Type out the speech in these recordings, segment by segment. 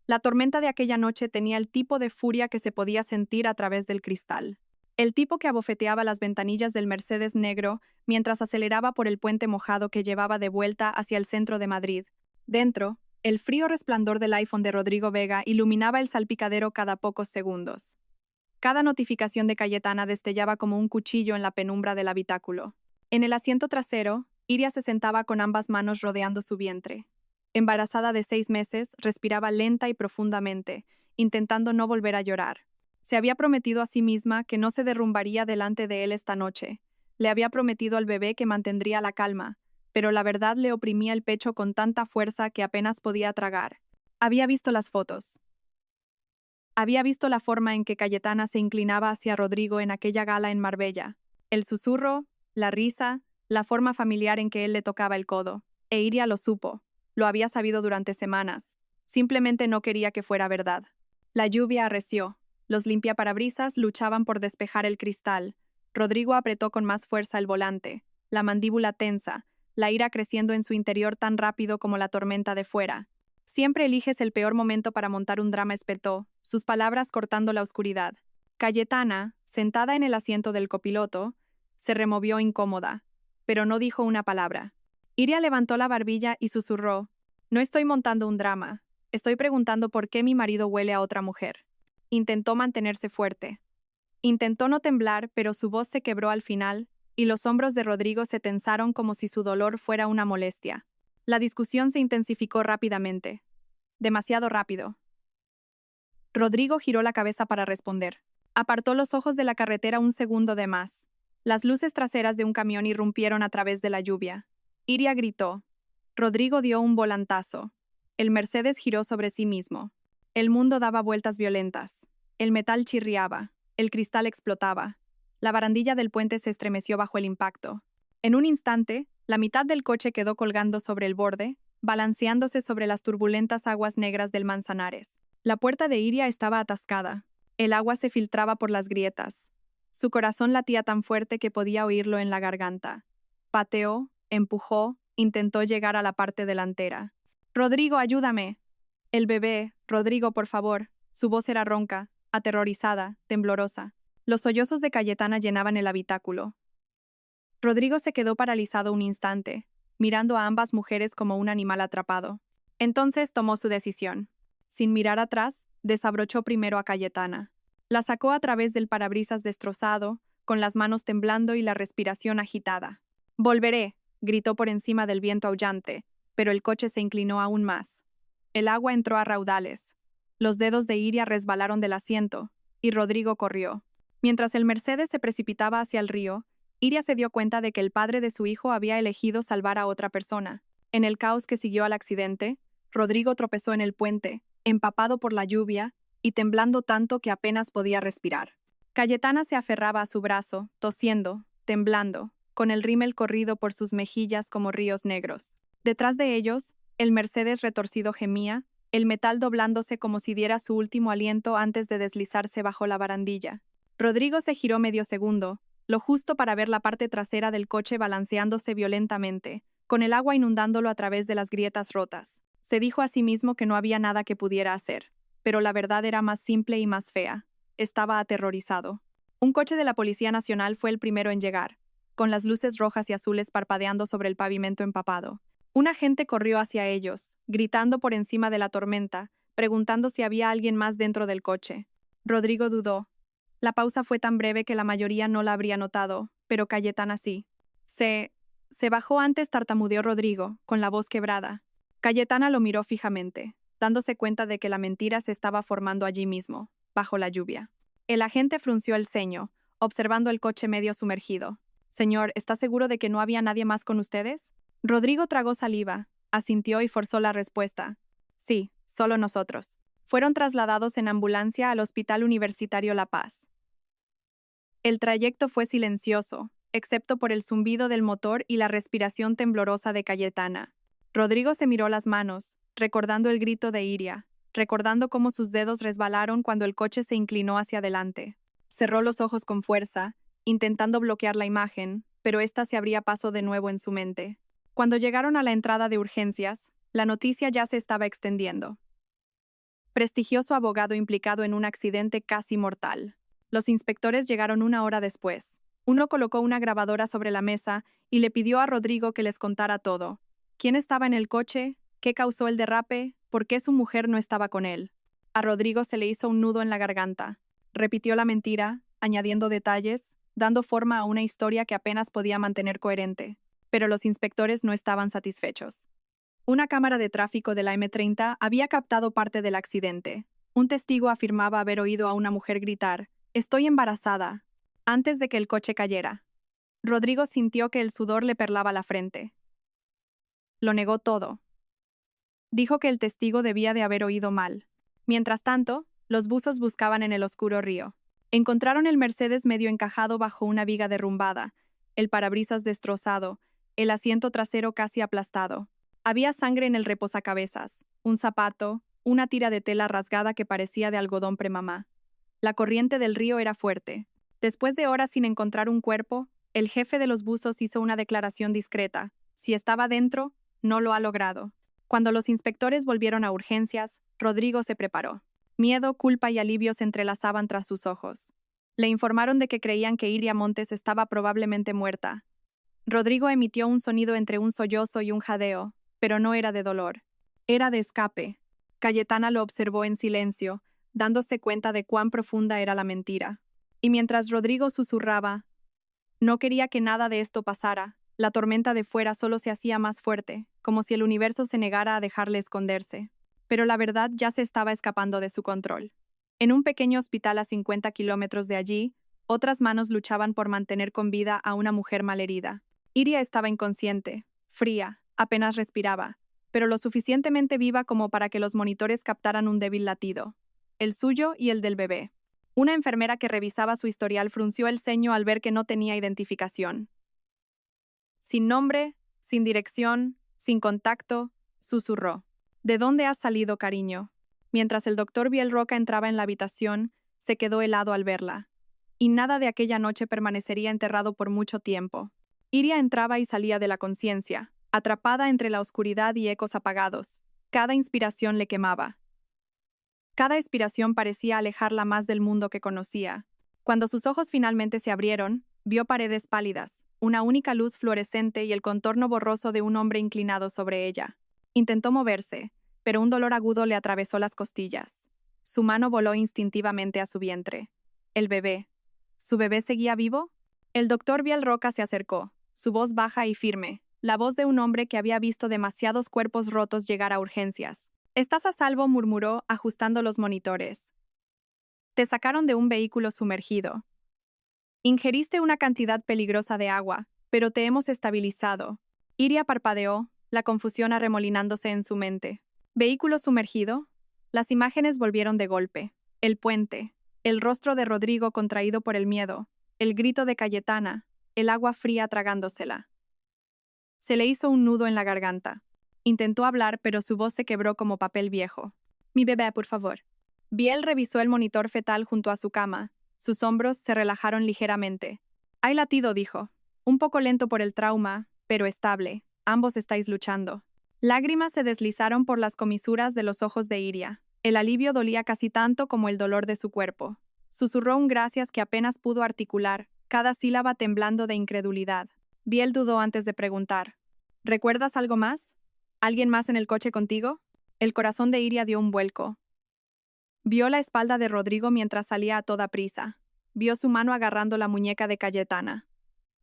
La tormenta de aquella noche tenía el tipo de furia que se podía sentir a través del cristal. El tipo que abofeteaba las ventanillas del Mercedes negro mientras aceleraba por el puente mojado que llevaba de vuelta hacia el centro de Madrid. Dentro, el frío resplandor del iPhone de Rodrigo Vega iluminaba el salpicadero cada pocos segundos. Cada notificación de Cayetana destellaba como un cuchillo en la penumbra del habitáculo. En el asiento trasero, Iria se sentaba con ambas manos rodeando su vientre. Embarazada de 6 meses, respiraba lenta y profundamente, intentando no volver a llorar. Se había prometido a sí misma que no se derrumbaría delante de él esta noche. Le había prometido al bebé que mantendría la calma, pero la verdad le oprimía el pecho con tanta fuerza que apenas podía tragar. Había visto las fotos. Había visto la forma en que Cayetana se inclinaba hacia Rodrigo en aquella gala en Marbella. El susurro, la risa, la forma familiar en que él le tocaba el codo. E Iria lo supo. Lo había sabido durante semanas. Simplemente no quería que fuera verdad. La lluvia arreció. Los limpiaparabrisas luchaban por despejar el cristal. Rodrigo apretó con más fuerza el volante, la mandíbula tensa, la ira creciendo en su interior tan rápido como la tormenta de fuera. Siempre eliges el peor momento para montar un drama, espetó, sus palabras cortando la oscuridad. Cayetana, sentada en el asiento del copiloto, se removió incómoda, pero no dijo una palabra. Iria levantó la barbilla y susurró: «No estoy montando un drama. Estoy preguntando por qué mi marido huele a otra mujer». Intentó mantenerse fuerte. Intentó no temblar, pero su voz se quebró al final, y los hombros de Rodrigo se tensaron como si su dolor fuera una molestia. La discusión se intensificó rápidamente. Demasiado rápido. Rodrigo giró la cabeza para responder. Apartó los ojos de la carretera un segundo de más. Las luces traseras de un camión irrumpieron a través de la lluvia. Iria gritó. Rodrigo dio un volantazo. El Mercedes giró sobre sí mismo. El mundo daba vueltas violentas. El metal chirriaba. El cristal explotaba. La barandilla del puente se estremeció bajo el impacto. En un instante, la mitad del coche quedó colgando sobre el borde, balanceándose sobre las turbulentas aguas negras del Manzanares. La puerta de Iria estaba atascada. El agua se filtraba por las grietas. Su corazón latía tan fuerte que podía oírlo en la garganta. Pateó, empujó, intentó llegar a la parte delantera. «Rodrigo, ayúdame». «El bebé, Rodrigo, por favor». Su voz era ronca, aterrorizada, temblorosa. Los sollozos de Cayetana llenaban el habitáculo. Rodrigo se quedó paralizado un instante, mirando a ambas mujeres como un animal atrapado. Entonces tomó su decisión. Sin mirar atrás, desabrochó primero a Cayetana. La sacó a través del parabrisas destrozado, con las manos temblando y la respiración agitada. «Volveré», gritó por encima del viento aullante, pero el coche se inclinó aún más. El agua entró a raudales. Los dedos de Iria resbalaron del asiento, y Rodrigo corrió. Mientras el Mercedes se precipitaba hacia el río, Iria se dio cuenta de que el padre de su hijo había elegido salvar a otra persona. En el caos que siguió al accidente, Rodrigo tropezó en el puente, empapado por la lluvia y temblando tanto que apenas podía respirar. Cayetana se aferraba a su brazo, tosiendo, temblando, con el rímel corrido por sus mejillas como ríos negros. Detrás de ellos, el Mercedes retorcido gemía, el metal doblándose como si diera su último aliento antes de deslizarse bajo la barandilla. Rodrigo se giró medio segundo, lo justo para ver la parte trasera del coche balanceándose violentamente, con el agua inundándolo a través de las grietas rotas. Se dijo a sí mismo que no había nada que pudiera hacer, pero la verdad era más simple y más fea. Estaba aterrorizado. Un coche de la Policía Nacional fue el primero en llegar, con las luces rojas y azules parpadeando sobre el pavimento empapado. Un agente corrió hacia ellos, gritando por encima de la tormenta, preguntando si había alguien más dentro del coche. Rodrigo dudó. La pausa fue tan breve que la mayoría no la habría notado, pero Cayetana sí. Se bajó antes, tartamudeó Rodrigo, con la voz quebrada. Cayetana lo miró fijamente, dándose cuenta de que la mentira se estaba formando allí mismo, bajo la lluvia. El agente frunció el ceño, observando el coche medio sumergido. «Señor, ¿está seguro de que no había nadie más con ustedes?» Rodrigo tragó saliva, asintió y forzó la respuesta. «Sí, solo nosotros». Fueron trasladados en ambulancia al Hospital Universitario La Paz. El trayecto fue silencioso, excepto por el zumbido del motor y la respiración temblorosa de Cayetana. Rodrigo se miró las manos, recordando el grito de Iria, recordando cómo sus dedos resbalaron cuando el coche se inclinó hacia adelante. Cerró los ojos con fuerza, intentando bloquear la imagen, pero ésta se abría paso de nuevo en su mente. Cuando llegaron a la entrada de urgencias, la noticia ya se estaba extendiendo. prestigioso abogado implicado en un accidente casi mortal. Los inspectores llegaron 1 hora después. Uno colocó una grabadora sobre la mesa y le pidió a Rodrigo que les contara todo. ¿Quién estaba en el coche? ¿Qué causó el derrape? ¿Por qué su mujer no estaba con él? A Rodrigo se le hizo un nudo en la garganta. Repitió la mentira, añadiendo detalles, dando forma a una historia que apenas podía mantener coherente. Pero los inspectores no estaban satisfechos. Una cámara de tráfico de la M30 había captado parte del accidente. Un testigo afirmaba haber oído a una mujer gritar: «Estoy embarazada», antes de que el coche cayera. Rodrigo sintió que el sudor le perlaba la frente. Lo negó todo. Dijo que el testigo debía de haber oído mal. Mientras tanto, los buzos buscaban en el oscuro río. Encontraron el Mercedes medio encajado bajo una viga derrumbada, el parabrisas destrozado, el asiento trasero casi aplastado. Había sangre en el reposacabezas, un zapato, una tira de tela rasgada que parecía de algodón premamá. La corriente del río era fuerte. Después de horas sin encontrar un cuerpo, el jefe de los buzos hizo una declaración discreta. Si estaba dentro, no lo ha logrado. Cuando los inspectores volvieron a urgencias, Rodrigo se preparó. Miedo, culpa y alivio se entrelazaban tras sus ojos. Le informaron de que creían que Iria Montes estaba probablemente muerta. Rodrigo emitió un sonido entre un sollozo y un jadeo, pero no era de dolor. Era de escape. Cayetana lo observó en silencio, dándose cuenta de cuán profunda era la mentira. Y mientras Rodrigo susurraba, no quería que nada de esto pasara, la tormenta de fuera solo se hacía más fuerte, como si el universo se negara a dejarle esconderse. Pero la verdad ya se estaba escapando de su control. En un pequeño hospital a 50 kilómetros de allí, otras manos luchaban por mantener con vida a una mujer malherida. Iria estaba inconsciente, fría, apenas respiraba, pero lo suficientemente viva como para que los monitores captaran un débil latido, el suyo y el del bebé. Una enfermera que revisaba su historial frunció el ceño al ver que no tenía identificación. Sin nombre, sin dirección, sin contacto, susurró: «¿De dónde has salido, cariño?». Mientras el doctor Biel Roca entraba en la habitación, se quedó helado al verla. Y nada de aquella noche permanecería enterrado por mucho tiempo. Iria entraba y salía de la conciencia, atrapada entre la oscuridad y ecos apagados. Cada inspiración le quemaba. Cada expiración parecía alejarla más del mundo que conocía. Cuando sus ojos finalmente se abrieron, vio paredes pálidas, una única luz fluorescente y el contorno borroso de un hombre inclinado sobre ella. Intentó moverse, pero un dolor agudo le atravesó las costillas. Su mano voló instintivamente a su vientre. El bebé. ¿Su bebé seguía vivo? El doctor Biel Roca se acercó, su voz baja y firme, la voz de un hombre que había visto demasiados cuerpos rotos llegar a urgencias. «Estás a salvo», murmuró, ajustando los monitores. «Te sacaron de un vehículo sumergido. Ingeriste una cantidad peligrosa de agua, pero te hemos estabilizado». Iria parpadeó, la confusión arremolinándose en su mente. ¿Vehículo sumergido? Las imágenes volvieron de golpe. El puente, el rostro de Rodrigo contraído por el miedo, el grito de Cayetana, el agua fría tragándosela. Se le hizo un nudo en la garganta. Intentó hablar, pero su voz se quebró como papel viejo. «Mi bebé, por favor». Biel revisó el monitor fetal junto a su cama. Sus hombros se relajaron ligeramente. «Hay latido», dijo. «Un poco lento por el trauma, pero estable. Ambos estáis luchando». Lágrimas se deslizaron por las comisuras de los ojos de Iria. El alivio dolía casi tanto como el dolor de su cuerpo. Susurró un gracias que apenas pudo articular, cada sílaba temblando de incredulidad. Biel dudó antes de preguntar: «¿Recuerdas algo más? ¿Alguien más en el coche contigo?». El corazón de Iria dio un vuelco. Vio la espalda de Rodrigo mientras salía a toda prisa. Vio su mano agarrando la muñeca de Cayetana.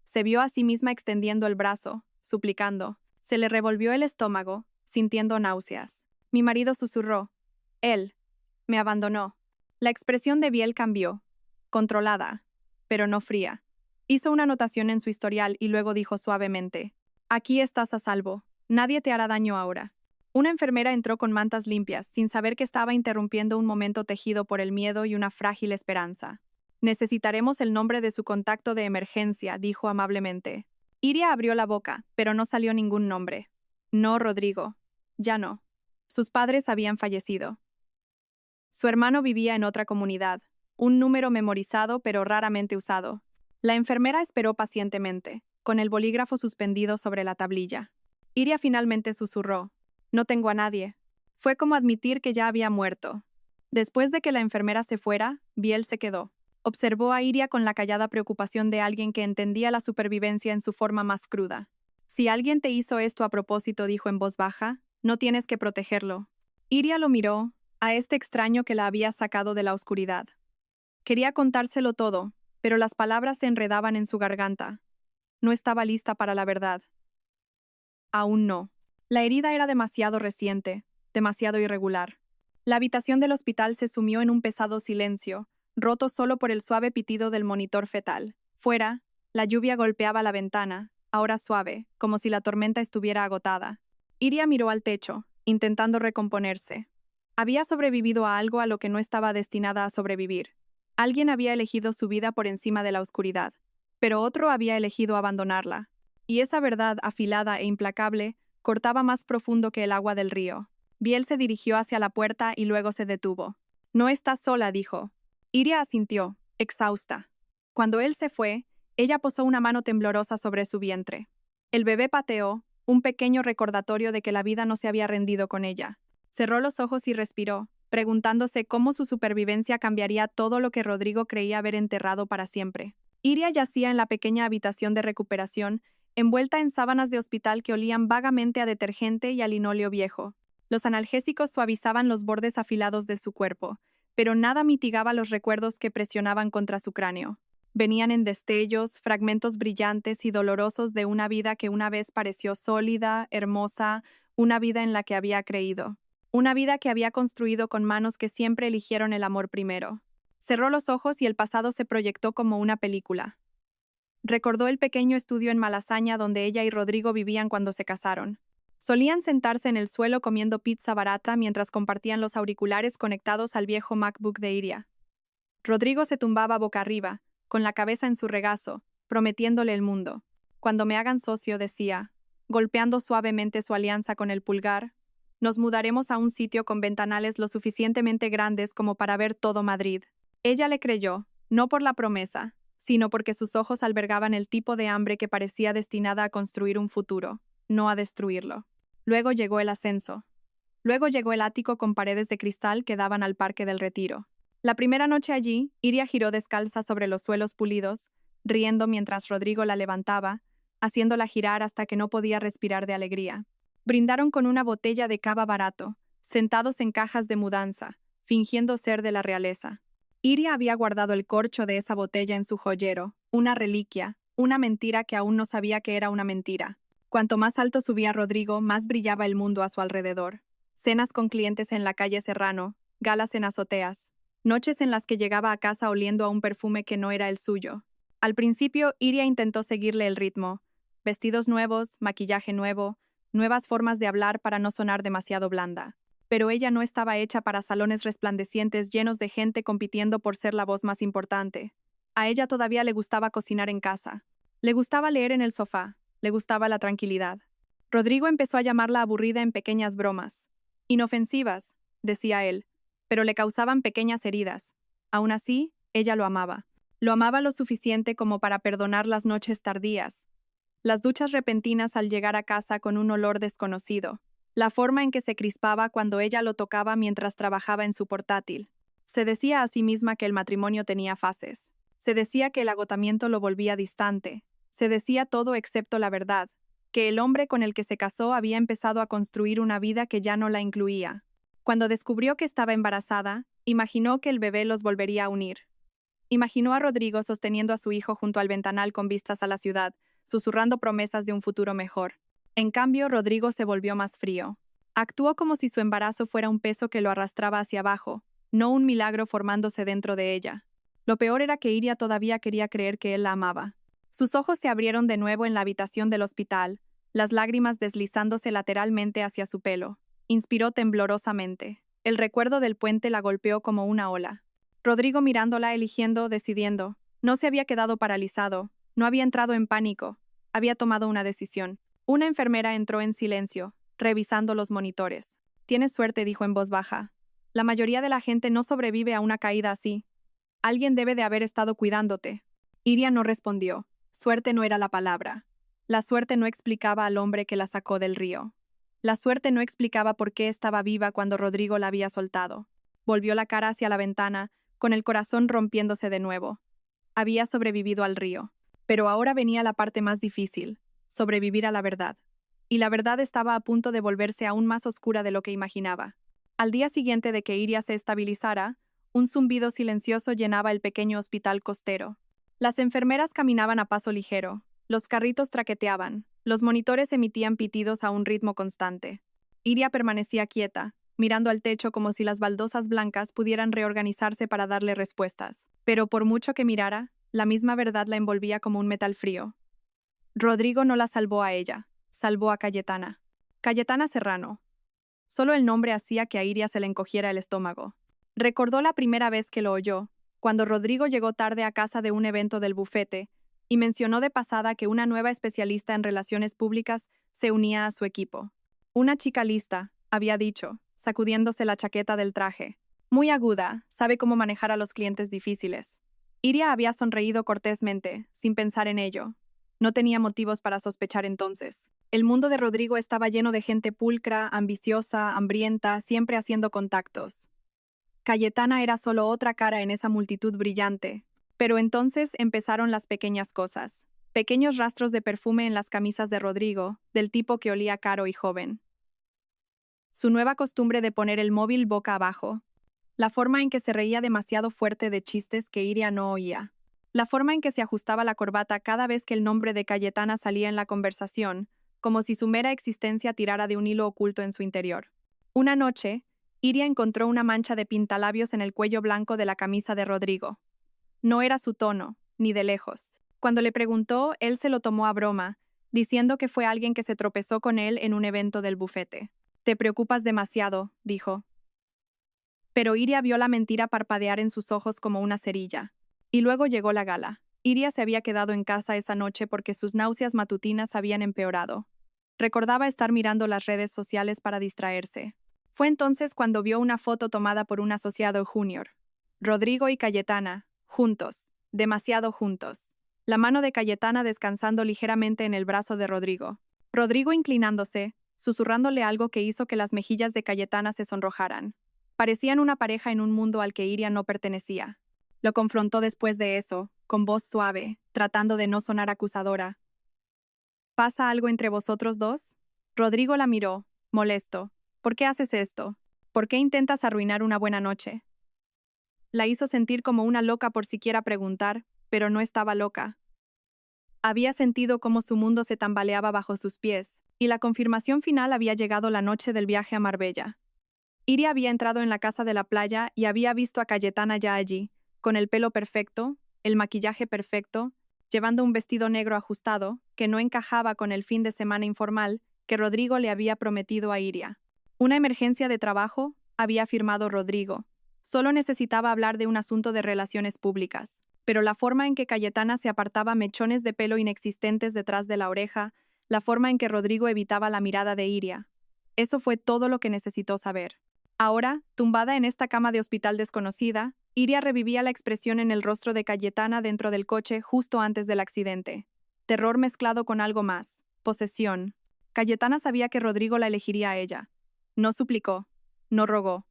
Se vio a sí misma extendiendo el brazo, suplicando. Se le revolvió el estómago, sintiendo náuseas. «Mi marido», susurró. «Él me abandonó». La expresión de Biel cambió, controlada, pero no fría. Hizo una anotación en su historial y luego dijo suavemente: «Aquí estás a salvo. Nadie te hará daño ahora». Una enfermera entró con mantas limpias, sin saber que estaba interrumpiendo un momento tejido por el miedo y una frágil esperanza. «Necesitaremos el nombre de su contacto de emergencia», dijo amablemente. Iria abrió la boca, pero no salió ningún nombre. No, Rodrigo. Ya no. Sus padres habían fallecido. Su hermano vivía en otra comunidad, un número memorizado pero raramente usado. La enfermera esperó pacientemente, con el bolígrafo suspendido sobre la tablilla. Iria finalmente susurró: «No tengo a nadie». Fue como admitir que ya había muerto. Después de que la enfermera se fuera, Biel se quedó. Observó a Iria con la callada preocupación de alguien que entendía la supervivencia en su forma más cruda. Si alguien te hizo esto a propósito, dijo en voz baja, no tienes que protegerlo. Iria lo miró, a este extraño que la había sacado de la oscuridad. Quería contárselo todo, pero las palabras se enredaban en su garganta. No estaba lista para la verdad. Aún no. La herida era demasiado reciente, demasiado irregular. La habitación del hospital se sumió en un pesado silencio, roto solo por el suave pitido del monitor fetal. Fuera, la lluvia golpeaba la ventana, ahora suave, como si la tormenta estuviera agotada. Iria miró al techo, intentando recomponerse. Había sobrevivido a algo a lo que no estaba destinada a sobrevivir. Alguien había elegido su vida por encima de la oscuridad, pero otro había elegido abandonarla. Y esa verdad afilada e implacable cortaba más profundo que el agua del río. Biel se dirigió hacia la puerta y luego se detuvo. No estás sola, dijo. Iria asintió, exhausta. Cuando él se fue, ella posó una mano temblorosa sobre su vientre. El bebé pateó, un pequeño recordatorio de que la vida no se había rendido con ella. Cerró los ojos y respiró, preguntándose cómo su supervivencia cambiaría todo lo que Rodrigo creía haber enterrado para siempre. Iria yacía en la pequeña habitación de recuperación, envuelta en sábanas de hospital que olían vagamente a detergente y a linóleo viejo. Los analgésicos suavizaban los bordes afilados de su cuerpo, pero nada mitigaba los recuerdos que presionaban contra su cráneo. Venían en destellos, fragmentos brillantes y dolorosos de una vida que una vez pareció sólida, hermosa, una vida en la que había creído. Una vida que había construido con manos que siempre eligieron el amor primero. Cerró los ojos y el pasado se proyectó como una película. Recordó el pequeño estudio en Malasaña donde ella y Rodrigo vivían cuando se casaron. Solían sentarse en el suelo comiendo pizza barata mientras compartían los auriculares conectados al viejo MacBook de Iria. Rodrigo se tumbaba boca arriba, con la cabeza en su regazo, prometiéndole el mundo. Cuando me hagan socio, decía, golpeando suavemente su alianza con el pulgar, nos mudaremos a un sitio con ventanales lo suficientemente grandes como para ver todo Madrid. Ella le creyó, no por la promesa, sino porque sus ojos albergaban el tipo de hambre que parecía destinada a construir un futuro, no a destruirlo. Luego llegó el ascenso. Luego llegó el ático con paredes de cristal que daban al Parque del Retiro. La primera noche allí, Iria giró descalza sobre los suelos pulidos, riendo mientras Rodrigo la levantaba, haciéndola girar hasta que no podía respirar de alegría. Brindaron con una botella de cava barato, sentados en cajas de mudanza, fingiendo ser de la realeza. Iria había guardado el corcho de esa botella en su joyero, una reliquia, una mentira que aún no sabía que era una mentira. Cuanto más alto subía Rodrigo, más brillaba el mundo a su alrededor. Cenas con clientes en la calle Serrano, galas en azoteas, noches en las que llegaba a casa oliendo a un perfume que no era el suyo. Al principio, Iria intentó seguirle el ritmo. Vestidos nuevos, maquillaje nuevo, nuevas formas de hablar para no sonar demasiado blanda. Pero ella no estaba hecha para salones resplandecientes llenos de gente compitiendo por ser la voz más importante. A ella todavía le gustaba cocinar en casa. Le gustaba leer en el sofá. Le gustaba la tranquilidad. Rodrigo empezó a llamarla aburrida en pequeñas bromas. Inofensivas, decía él, pero le causaban pequeñas heridas. Aún así, ella lo amaba. Lo amaba lo suficiente como para perdonar las noches tardías, las duchas repentinas al llegar a casa con un olor desconocido, la forma en que se crispaba cuando ella lo tocaba mientras trabajaba en su portátil. Se decía a sí misma que el matrimonio tenía fases. Se decía que el agotamiento lo volvía distante. Se decía todo excepto la verdad, que el hombre con el que se casó había empezado a construir una vida que ya no la incluía. Cuando descubrió que estaba embarazada, imaginó que el bebé los volvería a unir. Imaginó a Rodrigo sosteniendo a su hijo junto al ventanal con vistas a la ciudad, susurrando promesas de un futuro mejor. En cambio, Rodrigo se volvió más frío. Actuó como si su embarazo fuera un peso que lo arrastraba hacia abajo, no un milagro formándose dentro de ella. Lo peor era que Iria todavía quería creer que él la amaba. Sus ojos se abrieron de nuevo en la habitación del hospital, las lágrimas deslizándose lateralmente hacia su pelo. Inspiró temblorosamente. El recuerdo del puente la golpeó como una ola. Rodrigo mirándola, eligiendo, decidiendo. No se había quedado paralizado, no había entrado en pánico, había tomado una decisión. Una enfermera entró en silencio, revisando los monitores. Tienes suerte, dijo en voz baja. La mayoría de la gente no sobrevive a una caída así. Alguien debe de haber estado cuidándote. Iria no respondió. Suerte no era la palabra. La suerte no explicaba al hombre que la sacó del río. La suerte no explicaba por qué estaba viva cuando Rodrigo la había soltado. volvió la cara hacia la ventana, con el corazón rompiéndose de nuevo. Había sobrevivido al río. Pero ahora venía la parte más difícil, sobrevivir a la verdad. Y la verdad estaba a punto de volverse aún más oscura de lo que imaginaba. Al día siguiente de que Iria se estabilizara, un zumbido silencioso llenaba el pequeño hospital costero. Las enfermeras caminaban a paso ligero, los carritos traqueteaban, los monitores emitían pitidos a un ritmo constante. Iria permanecía quieta, mirando al techo como si las baldosas blancas pudieran reorganizarse para darle respuestas. Pero por mucho que mirara, la misma verdad la envolvía como un metal frío. Rodrigo no la salvó a ella, salvó a Cayetana. Cayetana Serrano. Solo el nombre hacía que a Iria se le encogiera el estómago. Recordó la primera vez que lo oyó, cuando Rodrigo llegó tarde a casa de un evento del bufete, y mencionó de pasada que una nueva especialista en relaciones públicas se unía a su equipo. Una chica lista, había dicho, sacudiéndose la chaqueta del traje. Muy aguda, sabe cómo manejar a los clientes difíciles. Iria había sonreído cortésmente, sin pensar en ello. No tenía motivos para sospechar entonces. El mundo de Rodrigo estaba lleno de gente pulcra, ambiciosa, hambrienta, siempre haciendo contactos. Cayetana era solo otra cara en esa multitud brillante. Pero entonces empezaron las pequeñas cosas. Pequeños rastros de perfume en las camisas de Rodrigo, del tipo que olía caro y joven. Su nueva costumbre de poner el móvil boca abajo. La forma en que se reía demasiado fuerte de chistes que Iria no oía. La forma en que se ajustaba la corbata cada vez que el nombre de Cayetana salía en la conversación, como si su mera existencia tirara de un hilo oculto en su interior. Una noche, Iria encontró una mancha de pintalabios en el cuello blanco de la camisa de Rodrigo. No era su tono, ni de lejos. Cuando le preguntó, él se lo tomó a broma, diciendo que fue alguien que se tropezó con él en un evento del bufete. «Te preocupas demasiado», dijo. Pero Iria vio la mentira parpadear en sus ojos como una cerilla. Y luego llegó la gala. Iria se había quedado en casa esa noche porque sus náuseas matutinas habían empeorado. Recordaba estar mirando las redes sociales para distraerse. Fue entonces cuando vio una foto tomada por un asociado junior. Rodrigo y Cayetana, juntos, demasiado juntos. La mano de Cayetana descansando ligeramente en el brazo de Rodrigo. Rodrigo inclinándose, susurrándole algo que hizo que las mejillas de Cayetana se sonrojaran. Parecían una pareja en un mundo al que Iria no pertenecía. Lo confrontó después de eso, con voz suave, tratando de no sonar acusadora. ¿Pasa algo entre vosotros dos? Rodrigo la miró, molesto. ¿Por qué haces esto? ¿Por qué intentas arruinar una buena noche? La hizo sentir como una loca por siquiera preguntar, pero no estaba loca. Había sentido cómo su mundo se tambaleaba bajo sus pies, y la confirmación final había llegado la noche del viaje a Marbella. Iria había entrado en la casa de la playa y había visto a Cayetana ya allí, con el pelo perfecto, el maquillaje perfecto, llevando un vestido negro ajustado, que no encajaba con el fin de semana informal que Rodrigo le había prometido a Iria. Una emergencia de trabajo, había afirmado Rodrigo. Solo necesitaba hablar de un asunto de relaciones públicas. Pero la forma en que Cayetana se apartaba mechones de pelo inexistentes detrás de la oreja, la forma en que Rodrigo evitaba la mirada de Iria. Eso fue todo lo que necesitó saber. Ahora, tumbada en esta cama de hospital desconocida, Iria revivía la expresión en el rostro de Cayetana dentro del coche justo antes del accidente. Terror mezclado con algo más. Posesión. Cayetana sabía que Rodrigo la elegiría a ella. No suplicó. No rogó.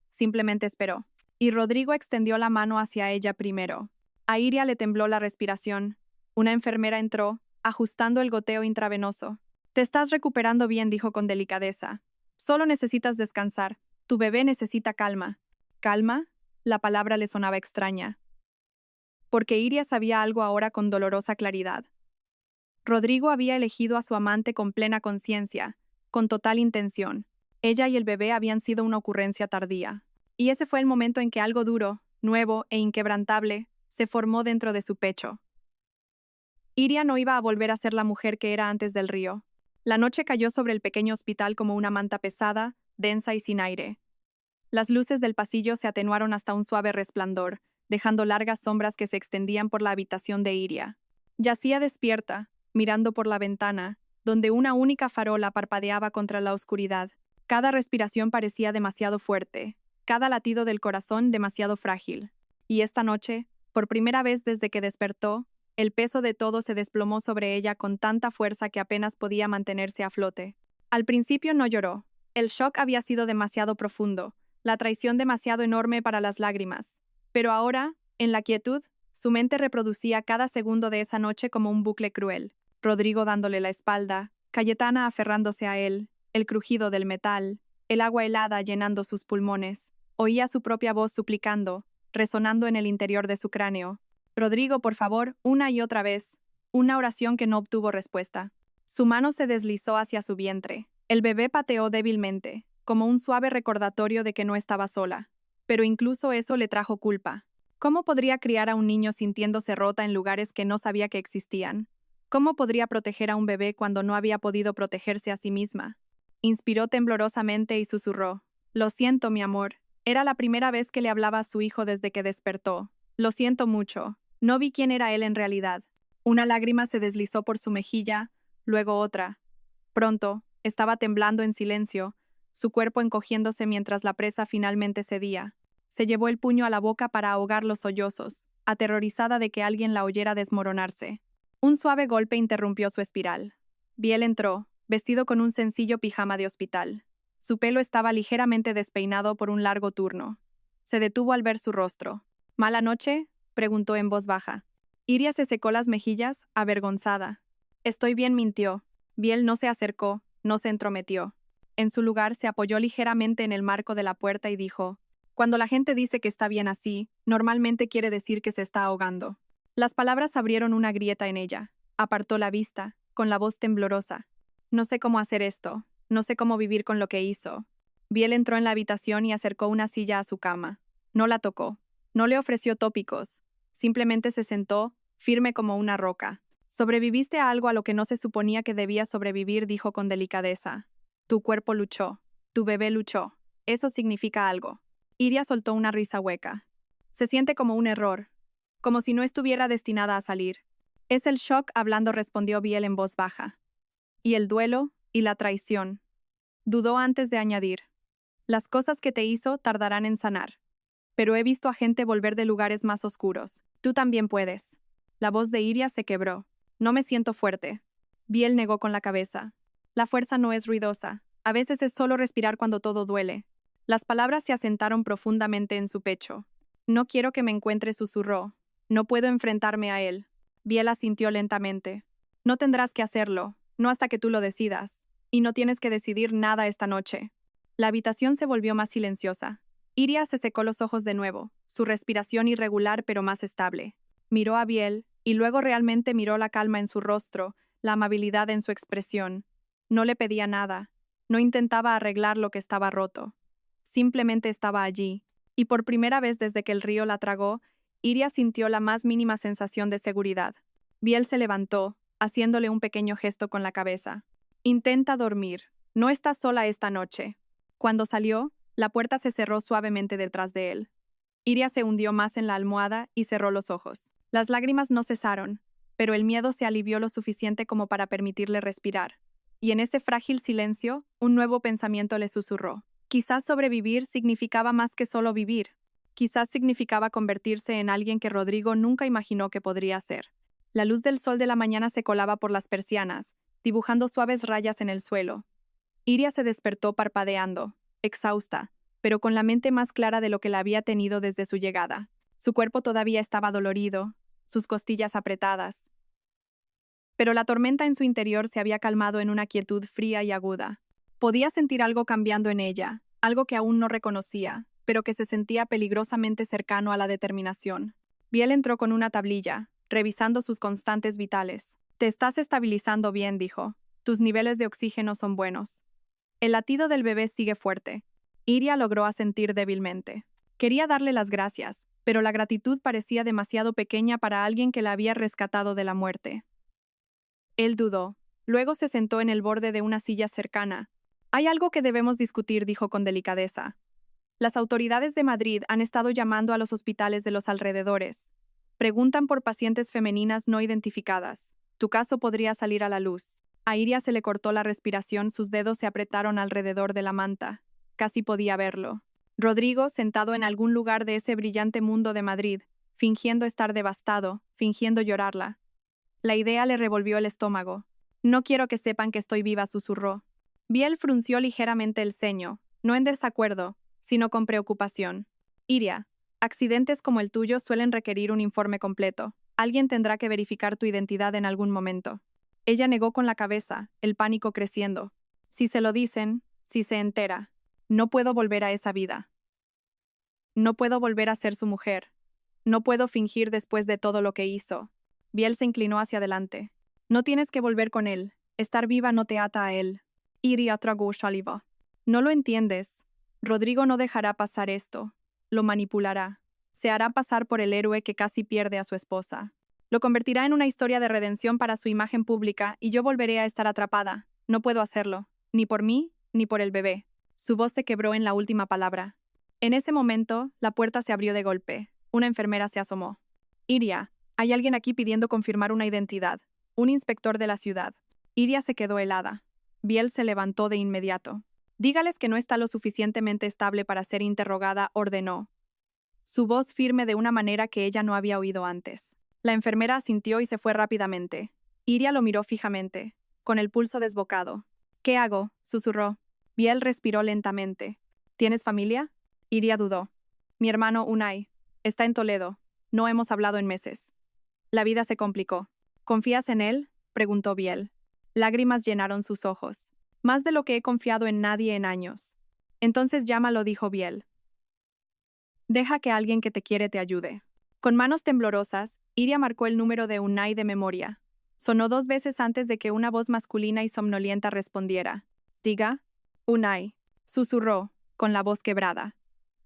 Simplemente esperó. Y Rodrigo extendió la mano hacia ella primero. A Iria le tembló la respiración. Una enfermera entró, ajustando el goteo intravenoso. «Te estás recuperando bien», dijo con delicadeza. «Solo necesitas descansar. Tu bebé necesita calma». ¿Calma? La palabra le sonaba extraña. Porque Iria sabía algo ahora con dolorosa claridad. Rodrigo había elegido a su amante con plena conciencia, con total intención. Ella y el bebé habían sido una ocurrencia tardía. Y ese fue el momento en que algo duro, nuevo e inquebrantable, se formó dentro de su pecho. Iria no iba a volver a ser la mujer que era antes del río. La noche cayó sobre el pequeño hospital como una manta pesada, densa y sin aire. Las luces del pasillo se atenuaron hasta un suave resplandor, dejando largas sombras que se extendían por la habitación de Iria. Yacía despierta, mirando por la ventana, donde una única farola parpadeaba contra la oscuridad. Cada respiración parecía demasiado fuerte, cada latido del corazón demasiado frágil. Y esta noche, por primera vez desde que despertó, el peso de todo se desplomó sobre ella con tanta fuerza que apenas podía mantenerse a flote. Al principio no lloró. El shock había sido demasiado profundo, la traición demasiado enorme para las lágrimas. Pero ahora, en la quietud, su mente reproducía cada segundo de esa noche como un bucle cruel. Rodrigo dándole la espalda, Cayetana aferrándose a él, el crujido del metal, el agua helada llenando sus pulmones. Oía su propia voz suplicando, resonando en el interior de su cráneo. Rodrigo, por favor, una y otra vez. Una oración que no obtuvo respuesta. Su mano se deslizó hacia su vientre. El bebé pateó débilmente, como un suave recordatorio de que no estaba sola. Pero incluso eso le trajo culpa. ¿Cómo podría criar a un niño sintiéndose rota en lugares que no sabía que existían? ¿Cómo podría proteger a un bebé cuando no había podido protegerse a sí misma? Inspiró temblorosamente y susurró. Lo siento, mi amor. Era la primera vez que le hablaba a su hijo desde que despertó. Lo siento mucho. No vi quién era él en realidad. Una lágrima se deslizó por su mejilla, luego otra. Pronto, estaba temblando en silencio, su cuerpo encogiéndose mientras la presa finalmente cedía. Se llevó el puño a la boca para ahogar los sollozos, aterrorizada de que alguien la oyera desmoronarse. Un suave golpe interrumpió su espiral. Biel entró, vestido con un sencillo pijama de hospital. Su pelo estaba ligeramente despeinado por un largo turno. Se detuvo al ver su rostro. ¿Mala noche?, preguntó en voz baja. Iria se secó las mejillas, avergonzada. Estoy bien, mintió. Biel no se acercó, no se entrometió. En su lugar se apoyó ligeramente en el marco de la puerta y dijo: cuando la gente dice que está bien así, normalmente quiere decir que se está ahogando. Las palabras abrieron una grieta en ella. Apartó la vista, con la voz temblorosa. No sé cómo hacer esto. No sé cómo vivir con lo que hizo. Biel entró en la habitación y acercó una silla a su cama. No la tocó. No le ofreció tópicos. Simplemente se sentó, firme como una roca. Sobreviviste a algo a lo que no se suponía que debías sobrevivir, dijo con delicadeza. Tu cuerpo luchó. Tu bebé luchó. Eso significa algo. Iria soltó una risa hueca. Se siente como un error. Como si no estuviera destinada a salir. Es el shock, hablando, respondió Biel en voz baja. Y el duelo, y la traición. Dudó antes de añadir. Las cosas que te hizo tardarán en sanar. Pero he visto a gente volver de lugares más oscuros. Tú también puedes. La voz de Iria se quebró. No me siento fuerte. Biel negó con la cabeza. La fuerza no es ruidosa. A veces es solo respirar cuando todo duele. Las palabras se asentaron profundamente en su pecho. No quiero que me encuentre, susurró. No puedo enfrentarme a él. Biel asintió lentamente. No tendrás que hacerlo, no hasta que tú lo decidas. Y no tienes que decidir nada esta noche. La habitación se volvió más silenciosa. Iria se secó los ojos de nuevo, su respiración irregular pero más estable. Miró a Biel, y luego realmente miró la calma en su rostro, la amabilidad en su expresión. No le pedía nada. No intentaba arreglar lo que estaba roto. Simplemente estaba allí, y por primera vez desde que el río la tragó, Iria sintió la más mínima sensación de seguridad. Biel se levantó, haciéndole un pequeño gesto con la cabeza. Intenta dormir. No estás sola esta noche. Cuando salió, la puerta se cerró suavemente detrás de él. Iria se hundió más en la almohada y cerró los ojos. Las lágrimas no cesaron, pero el miedo se alivió lo suficiente como para permitirle respirar. Y en ese frágil silencio, un nuevo pensamiento le susurró. Quizás sobrevivir significaba más que solo vivir. Quizás significaba convertirse en alguien que Rodrigo nunca imaginó que podría ser. La luz del sol de la mañana se colaba por las persianas, dibujando suaves rayas en el suelo. Iria se despertó parpadeando, exhausta, pero con la mente más clara de lo que la había tenido desde su llegada. Su cuerpo todavía estaba dolorido, sus costillas apretadas. Pero la tormenta en su interior se había calmado en una quietud fría y aguda. Podía sentir algo cambiando en ella, algo que aún no reconocía, pero que se sentía peligrosamente cercano a la determinación. Biel entró con una tablilla, revisando sus constantes vitales. Te estás estabilizando bien, dijo. Tus niveles de oxígeno son buenos. El latido del bebé sigue fuerte. Iria logró asentir débilmente. Quería darle las gracias, pero la gratitud parecía demasiado pequeña para alguien que la había rescatado de la muerte. Él dudó. Luego se sentó en el borde de una silla cercana. Hay algo que debemos discutir, dijo con delicadeza. Las autoridades de Madrid han estado llamando a los hospitales de los alrededores. Preguntan por pacientes femeninas no identificadas. Tu caso podría salir a la luz. A Iria se le cortó la respiración, sus dedos se apretaron alrededor de la manta. Casi podía verlo. Rodrigo, sentado en algún lugar de ese brillante mundo de Madrid, fingiendo estar devastado, fingiendo llorarla. La idea le revolvió el estómago. No quiero que sepan que estoy viva, susurró. Biel frunció ligeramente el ceño, no en desacuerdo, sino con preocupación. Iria, accidentes como el tuyo suelen requerir un informe completo. Alguien tendrá que verificar tu identidad en algún momento. Ella negó con la cabeza, el pánico creciendo. Si se lo dicen, si se entera, no puedo volver a esa vida. No puedo volver a ser su mujer. No puedo fingir después de todo lo que hizo. Biel se inclinó hacia adelante. No tienes que volver con él. Estar viva no te ata a él. Iria tragó saliva. No lo entiendes. Rodrigo no dejará pasar esto. Lo manipulará. Se hará pasar por el héroe que casi pierde a su esposa. Lo convertirá en una historia de redención para su imagen pública y yo volveré a estar atrapada. No puedo hacerlo. Ni por mí, ni por el bebé. Su voz se quebró en la última palabra. En ese momento, la puerta se abrió de golpe. Una enfermera se asomó. Iria, hay alguien aquí pidiendo confirmar una identidad. Un inspector de la ciudad. Iria se quedó helada. Biel se levantó de inmediato. Dígales que no está lo suficientemente estable para ser interrogada, ordenó. Su voz firme de una manera que ella no había oído antes. La enfermera asintió y se fue rápidamente. Iria lo miró fijamente, con el pulso desbocado. ¿Qué hago?, susurró. Biel respiró lentamente. ¿Tienes familia? Iria dudó. Mi hermano Unai. Está en Toledo. No hemos hablado en meses. La vida se complicó. ¿Confías en él?, preguntó Biel. Lágrimas llenaron sus ojos. Más de lo que he confiado en nadie en años. Entonces llámalo, dijo Biel. Deja que alguien que te quiere te ayude. Con manos temblorosas, Iria marcó el número de Unai de memoria. Sonó 2 veces antes de que una voz masculina y somnolienta respondiera. Diga. Unai. Susurró, con la voz quebrada.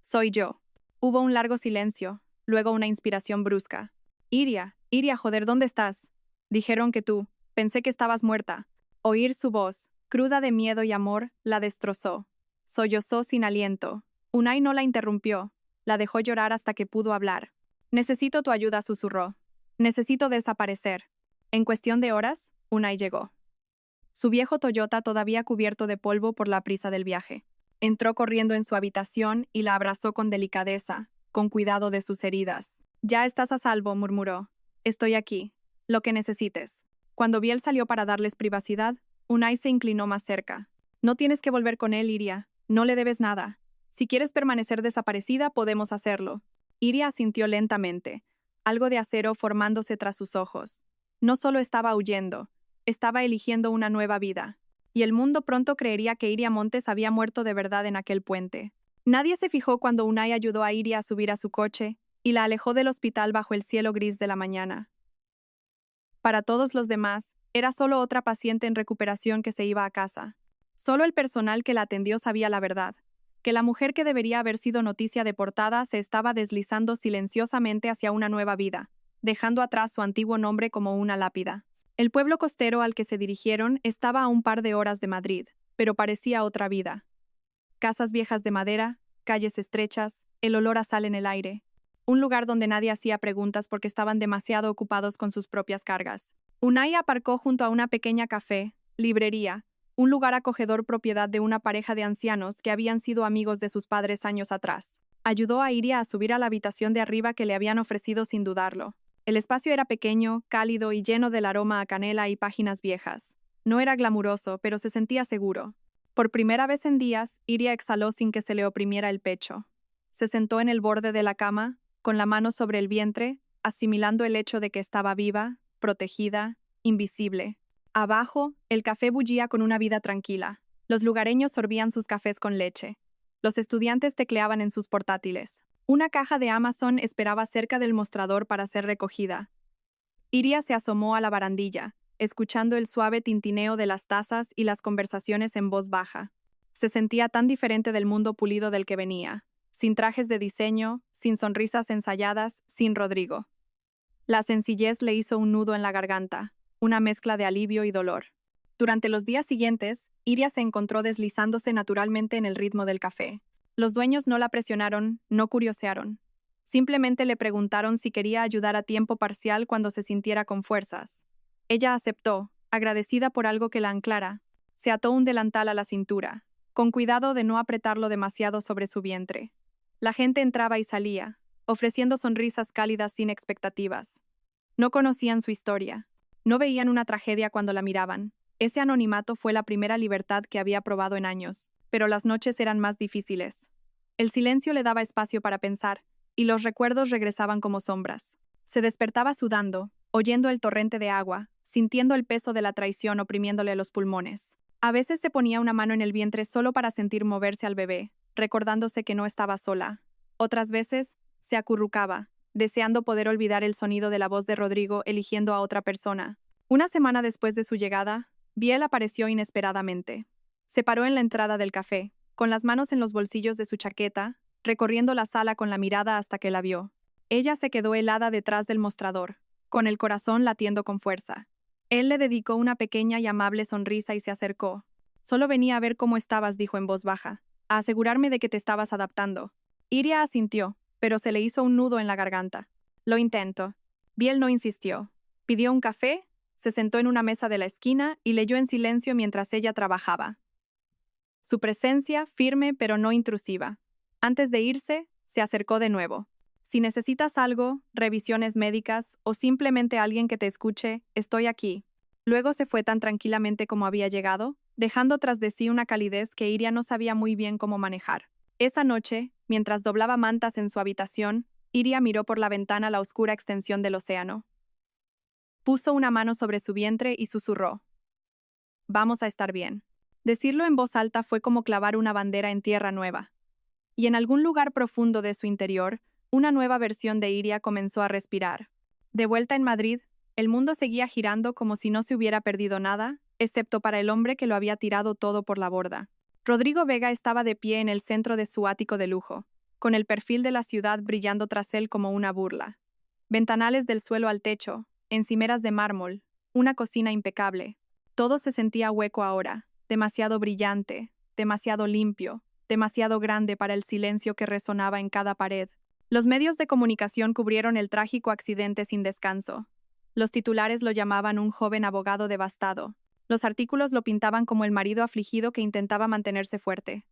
Soy yo. Hubo un largo silencio, luego una inspiración brusca. Iria, joder, ¿dónde estás? Dijeron que tú. Pensé que estabas muerta. Oír su voz, cruda de miedo y amor, la destrozó. Sollozó sin aliento. Unai no la interrumpió. La dejó llorar hasta que pudo hablar. Necesito tu ayuda, susurró. Necesito desaparecer. En cuestión de horas, Unai llegó. Su viejo Toyota todavía cubierto de polvo por la prisa del viaje. Entró corriendo en su habitación y la abrazó con delicadeza, con cuidado de sus heridas. Ya estás a salvo, murmuró. Estoy aquí. Lo que necesites. Cuando Biel salió para darles privacidad, Unai se inclinó más cerca. No tienes que volver con él, Iria. No le debes nada. Si quieres permanecer desaparecida, podemos hacerlo. Iria asintió lentamente, algo de acero formándose tras sus ojos. No solo estaba huyendo, estaba eligiendo una nueva vida. Y el mundo pronto creería que Iria Montes había muerto de verdad en aquel puente. Nadie se fijó cuando Unai ayudó a Iria a subir a su coche y la alejó del hospital bajo el cielo gris de la mañana. Para todos los demás, era solo otra paciente en recuperación que se iba a casa. Solo el personal que la atendió sabía la verdad, que la mujer que debería haber sido noticia de portada se estaba deslizando silenciosamente hacia una nueva vida, dejando atrás su antiguo nombre como una lápida. El pueblo costero al que se dirigieron estaba a un par de horas de Madrid, pero parecía otra vida. Casas viejas de madera, calles estrechas, el olor a sal en el aire. Un lugar donde nadie hacía preguntas porque estaban demasiado ocupados con sus propias cargas. Unai aparcó junto a una pequeña café, librería, un lugar acogedor propiedad de una pareja de ancianos que habían sido amigos de sus padres años atrás. Ayudó a Iria a subir a la habitación de arriba que le habían ofrecido sin dudarlo. El espacio era pequeño, cálido y lleno del aroma a canela y páginas viejas. No era glamuroso, pero se sentía seguro. Por primera vez en días, Iria exhaló sin que se le oprimiera el pecho. Se sentó en el borde de la cama, con la mano sobre el vientre, asimilando el hecho de que estaba viva, protegida, invisible. Abajo, el café bullía con una vida tranquila. Los lugareños sorbían sus cafés con leche. Los estudiantes tecleaban en sus portátiles. Una caja de Amazon esperaba cerca del mostrador para ser recogida. Iria se asomó a la barandilla, escuchando el suave tintineo de las tazas y las conversaciones en voz baja. Se sentía tan diferente del mundo pulido del que venía, sin trajes de diseño, sin sonrisas ensayadas, sin Rodrigo. La sencillez le hizo un nudo en la garganta, una mezcla de alivio y dolor. Durante los días siguientes, Iria se encontró deslizándose naturalmente en el ritmo del café. Los dueños no la presionaron, no curiosearon. Simplemente le preguntaron si quería ayudar a tiempo parcial cuando se sintiera con fuerzas. Ella aceptó, agradecida por algo que la anclara. Se ató un delantal a la cintura, con cuidado de no apretarlo demasiado sobre su vientre. La gente entraba y salía, ofreciendo sonrisas cálidas sin expectativas. No conocían su historia. No veían una tragedia cuando la miraban. Ese anonimato fue la primera libertad que había probado en años, pero las noches eran más difíciles. El silencio le daba espacio para pensar, y los recuerdos regresaban como sombras. Se despertaba sudando, oyendo el torrente de agua, sintiendo el peso de la traición oprimiéndole los pulmones. A veces se ponía una mano en el vientre solo para sentir moverse al bebé, recordándose que no estaba sola. Otras veces, se acurrucaba, deseando poder olvidar el sonido de la voz de Rodrigo eligiendo a otra persona. Una semana después de su llegada, Biel apareció inesperadamente. Se paró en la entrada del café, con las manos en los bolsillos de su chaqueta, recorriendo la sala con la mirada hasta que la vio. Ella se quedó helada detrás del mostrador, con el corazón latiendo con fuerza. Él le dedicó una pequeña y amable sonrisa y se acercó. Solo venía a ver cómo estabas, dijo en voz baja, a asegurarme de que te estabas adaptando. Iria asintió, pero se le hizo un nudo en la garganta. Lo intento. Biel no insistió. Pidió un café, se sentó en una mesa de la esquina y leyó en silencio mientras ella trabajaba. Su presencia, firme pero no intrusiva. Antes de irse, se acercó de nuevo. Si necesitas algo, revisiones médicas o simplemente alguien que te escuche, estoy aquí. Luego se fue tan tranquilamente como había llegado, dejando tras de sí una calidez que Iria no sabía muy bien cómo manejar. Esa noche, mientras doblaba mantas en su habitación, Iria miró por la ventana la oscura extensión del océano. Puso una mano sobre su vientre y susurró: «Vamos a estar bien». Decirlo en voz alta fue como clavar una bandera en tierra nueva. Y en algún lugar profundo de su interior, una nueva versión de Iria comenzó a respirar. De vuelta en Madrid, el mundo seguía girando como si no se hubiera perdido nada, excepto para el hombre que lo había tirado todo por la borda. Rodrigo Vega estaba de pie en el centro de su ático de lujo, con el perfil de la ciudad brillando tras él como una burla. Ventanales del suelo al techo, encimeras de mármol, una cocina impecable. Todo se sentía hueco ahora, demasiado brillante, demasiado limpio, demasiado grande para el silencio que resonaba en cada pared. Los medios de comunicación cubrieron el trágico accidente sin descanso. Los titulares lo llamaban un joven abogado devastado. Los artículos lo pintaban como el marido afligido que intentaba mantenerse fuerte.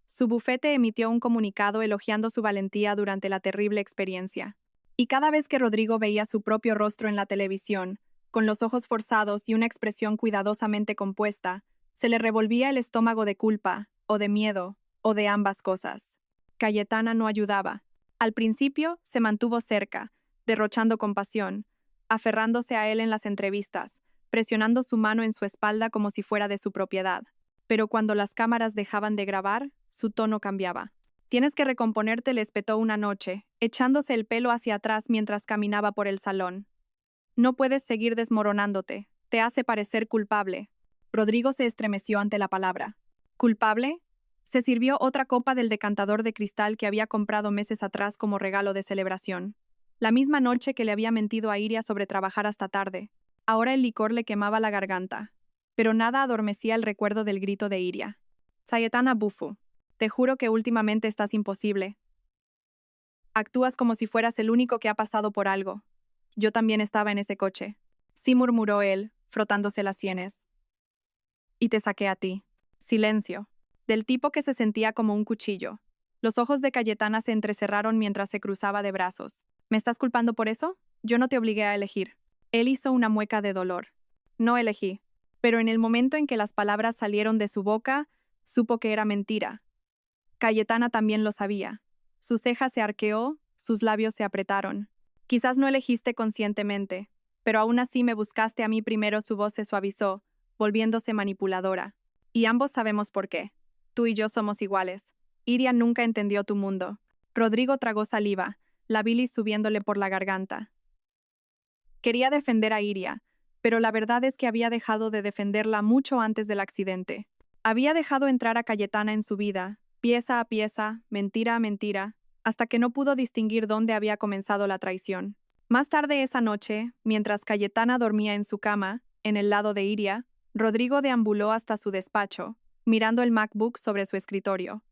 Su bufete emitió un comunicado elogiando su valentía durante la terrible experiencia. Y cada vez que Rodrigo veía su propio rostro en la televisión, con los ojos forzados y una expresión cuidadosamente compuesta, se le revolvía el estómago de culpa, o de miedo, o de ambas cosas. Cayetana no ayudaba. Al principio se mantuvo cerca, derrochando compasión, aferrándose a él en las entrevistas, presionando su mano en su espalda como si fuera de su propiedad. Pero cuando las cámaras dejaban de grabar, su tono cambiaba. «Tienes que recomponerte», le espetó una noche, echándose el pelo hacia atrás mientras caminaba por el salón. «No puedes seguir desmoronándote, te hace parecer culpable». Rodrigo se estremeció ante la palabra. ¿Culpable? Se sirvió otra copa del decantador de cristal que había comprado meses atrás como regalo de celebración. La misma noche que le había mentido a Iria sobre trabajar hasta tarde. Ahora el licor le quemaba la garganta. Pero nada adormecía el recuerdo del grito de Iria. «Cayetana Bufo, te juro que últimamente estás imposible. Actúas como si fueras el único que ha pasado por algo. Yo también estaba en ese coche». Sí, murmuró él, frotándose las sienes. «Y te saqué a ti». Silencio. Del tipo que se sentía como un cuchillo. Los ojos de Cayetana se entrecerraron mientras se cruzaba de brazos. «¿Me estás culpando por eso? Yo no te obligué a elegir». Él hizo una mueca de dolor. «No elegí». Pero en el momento en que las palabras salieron de su boca, supo que era mentira. Cayetana también lo sabía. Su ceja se arqueó, sus labios se apretaron. «Quizás no elegiste conscientemente, pero aún así me buscaste a mí primero». Su voz se suavizó, volviéndose manipuladora. «Y ambos sabemos por qué. Tú y yo somos iguales. Iria nunca entendió tu mundo». Rodrigo tragó saliva, la bilis subiéndole por la garganta. Quería defender a Iria, pero la verdad es que había dejado de defenderla mucho antes del accidente. Había dejado entrar a Cayetana en su vida, pieza a pieza, mentira a mentira, hasta que no pudo distinguir dónde había comenzado la traición. Más tarde esa noche, mientras Cayetana dormía en su cama, en el lado de Iria, Rodrigo deambuló hasta su despacho, mirando el MacBook sobre su escritorio.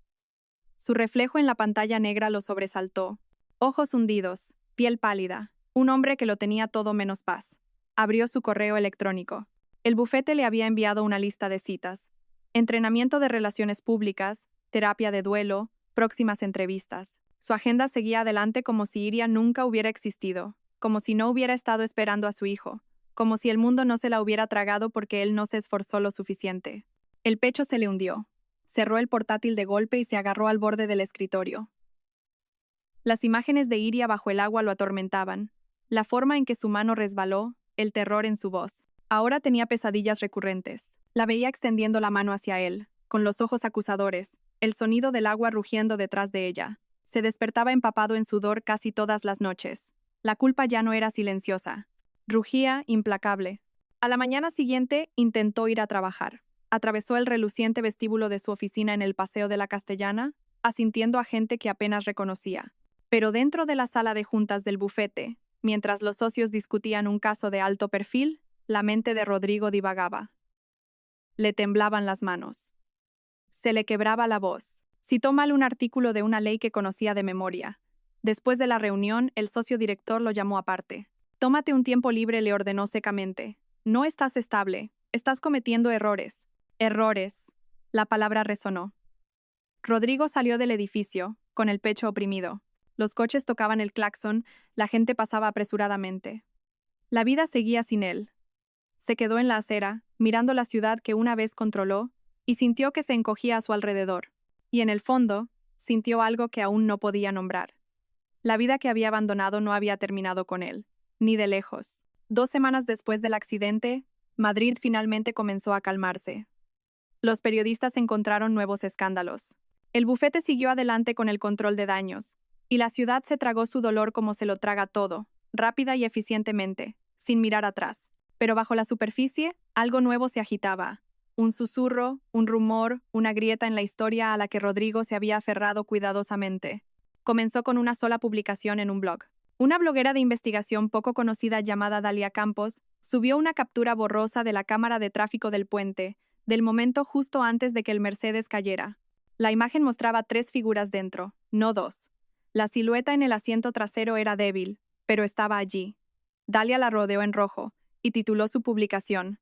Su reflejo en la pantalla negra lo sobresaltó. Ojos hundidos, piel pálida, un hombre que lo tenía todo menos paz. Abrió su correo electrónico. El bufete le había enviado una lista de citas. Entrenamiento de relaciones públicas, terapia de duelo, próximas entrevistas. Su agenda seguía adelante como si Iria nunca hubiera existido, como si no hubiera estado esperando a su hijo, como si el mundo no se la hubiera tragado porque él no se esforzó lo suficiente. El pecho se le hundió. Cerró el portátil de golpe y se agarró al borde del escritorio. Las imágenes de Iria bajo el agua lo atormentaban. La forma en que su mano resbaló, el terror en su voz. Ahora tenía pesadillas recurrentes. La veía extendiendo la mano hacia él, con los ojos acusadores, el sonido del agua rugiendo detrás de ella. Se despertaba empapado en sudor casi todas las noches. La culpa ya no era silenciosa. Rugía, implacable. A la mañana siguiente, intentó ir a trabajar. Atravesó el reluciente vestíbulo de su oficina en el Paseo de la Castellana, asintiendo a gente que apenas reconocía. Pero dentro de la sala de juntas del bufete, mientras los socios discutían un caso de alto perfil, la mente de Rodrigo divagaba. Le temblaban las manos. Se le quebraba la voz. Citó mal un artículo de una ley que conocía de memoria. Después de la reunión, el socio director lo llamó aparte. «Tómate un tiempo libre», le ordenó secamente. «No estás estable. Estás cometiendo errores». «Errores». La palabra resonó. Rodrigo salió del edificio, con el pecho oprimido. Los coches tocaban el claxon, la gente pasaba apresuradamente. La vida seguía sin él. Se quedó en la acera, mirando la ciudad que una vez controló, y sintió que se encogía a su alrededor. Y en el fondo, sintió algo que aún no podía nombrar. La vida que había abandonado no había terminado con él, ni de lejos. 2 semanas después del accidente, Madrid finalmente comenzó a calmarse. Los periodistas encontraron nuevos escándalos. El bufete siguió adelante con el control de daños, y la ciudad se tragó su dolor como se lo traga todo, rápida y eficientemente, sin mirar atrás. Pero bajo la superficie, algo nuevo se agitaba. Un susurro, un rumor, una grieta en la historia a la que Rodrigo se había aferrado cuidadosamente. Comenzó con una sola publicación en un blog. Una bloguera de investigación poco conocida llamada Dalia Campos subió una captura borrosa de la cámara de tráfico del puente, del momento justo antes de que el Mercedes cayera. La imagen mostraba 3 figuras dentro, no 2. La silueta en el asiento trasero era débil, pero estaba allí. Dalia la rodeó en rojo y tituló su publicación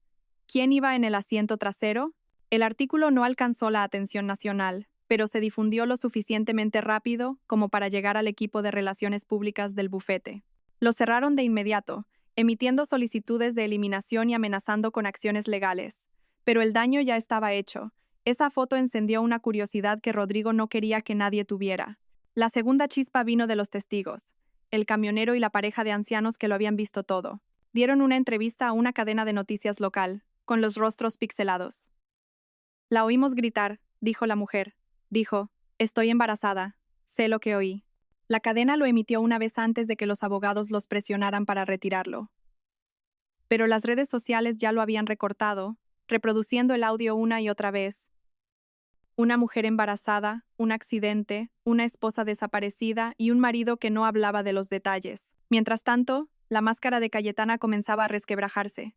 «¿Quién iba en el asiento trasero?». El artículo no alcanzó la atención nacional, pero se difundió lo suficientemente rápido como para llegar al equipo de relaciones públicas del bufete. Lo cerraron de inmediato, emitiendo solicitudes de eliminación y amenazando con acciones legales. Pero el daño ya estaba hecho. Esa foto encendió una curiosidad que Rodrigo no quería que nadie tuviera. La segunda chispa vino de los testigos, el camionero y la pareja de ancianos que lo habían visto todo. Dieron una entrevista a una cadena de noticias local, con los rostros pixelados. «La oímos gritar», dijo la mujer. Dijo, «Estoy embarazada. Sé lo que oí». La cadena lo emitió una vez antes de que los abogados los presionaran para retirarlo. Pero las redes sociales ya lo habían recortado, reproduciendo el audio una y otra vez. Una mujer embarazada, un accidente, una esposa desaparecida y un marido que no hablaba de los detalles. Mientras tanto, la máscara de Cayetana comenzaba a resquebrajarse.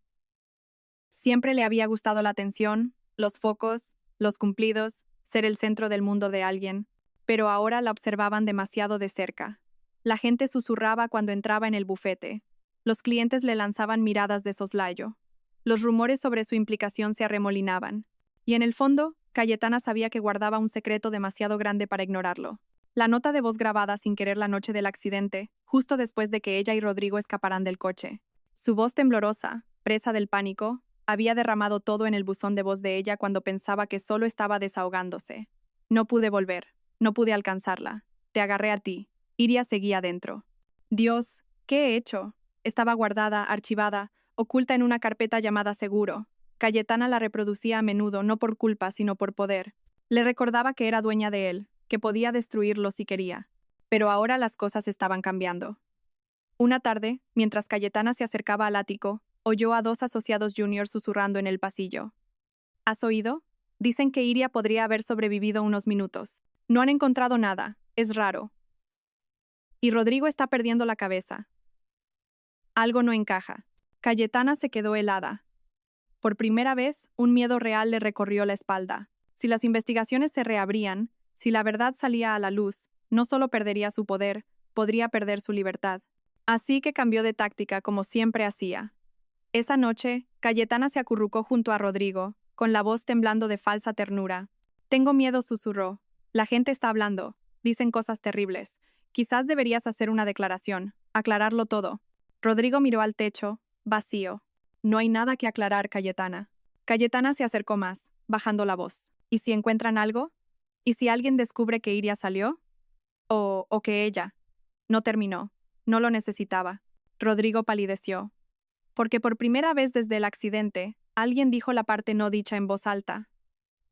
Siempre le había gustado la atención, los focos, los cumplidos, ser el centro del mundo de alguien, pero ahora la observaban demasiado de cerca. La gente susurraba cuando entraba en el bufete. Los clientes le lanzaban miradas de soslayo. Los rumores sobre su implicación se arremolinaban. Y en el fondo, Cayetana sabía que guardaba un secreto demasiado grande para ignorarlo. La nota de voz grabada sin querer la noche del accidente, justo después de que ella y Rodrigo escaparan del coche. Su voz temblorosa, presa del pánico, había derramado todo en el buzón de voz de ella cuando pensaba que solo estaba desahogándose. «No pude volver. No pude alcanzarla. Te agarré a ti». Iria seguía dentro. «Dios, ¿qué he hecho?». Estaba guardada, archivada, oculta en una carpeta llamada Seguro. Cayetana la reproducía a menudo, no por culpa, sino por poder. Le recordaba que era dueña de él, que podía destruirlo si quería. Pero ahora las cosas estaban cambiando. Una tarde, mientras Cayetana se acercaba al ático, oyó a 2 asociados juniors susurrando en el pasillo. «¿Has oído? Dicen que Iria podría haber sobrevivido unos minutos. No han encontrado nada. Es raro. Y Rodrigo está perdiendo la cabeza». Algo no encaja. Cayetana se quedó helada. Por primera vez, un miedo real le recorrió la espalda. Si las investigaciones se reabrían, si la verdad salía a la luz, no solo perdería su poder, podría perder su libertad. Así que cambió de táctica como siempre hacía. Esa noche, Cayetana se acurrucó junto a Rodrigo, con la voz temblando de falsa ternura. «Tengo miedo», susurró. «La gente está hablando. Dicen cosas terribles. Quizás deberías hacer una declaración, aclararlo todo». Rodrigo miró al techo, vacío. «No hay nada que aclarar, Cayetana». Cayetana se acercó más, bajando la voz. ¿Y si encuentran algo? ¿Y si alguien descubre que Iria salió? ¿O que ella? No terminó. No lo necesitaba. Rodrigo palideció. Porque por primera vez desde el accidente, alguien dijo la parte no dicha en voz alta.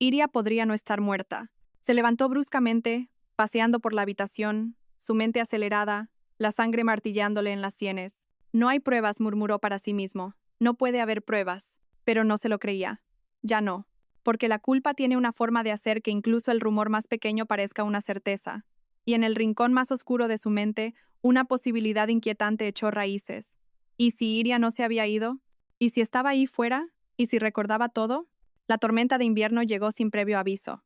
Iria podría no estar muerta. Se levantó bruscamente, paseando por la habitación, su mente acelerada, la sangre martillándole en las sienes. No hay pruebas, murmuró para sí mismo. No puede haber pruebas. Pero no se lo creía. Ya no. Porque la culpa tiene una forma de hacer que incluso el rumor más pequeño parezca una certeza. Y en el rincón más oscuro de su mente, una posibilidad inquietante echó raíces. ¿Y si Iria no se había ido? ¿Y si estaba ahí fuera? ¿Y si recordaba todo? La tormenta de invierno llegó sin previo aviso.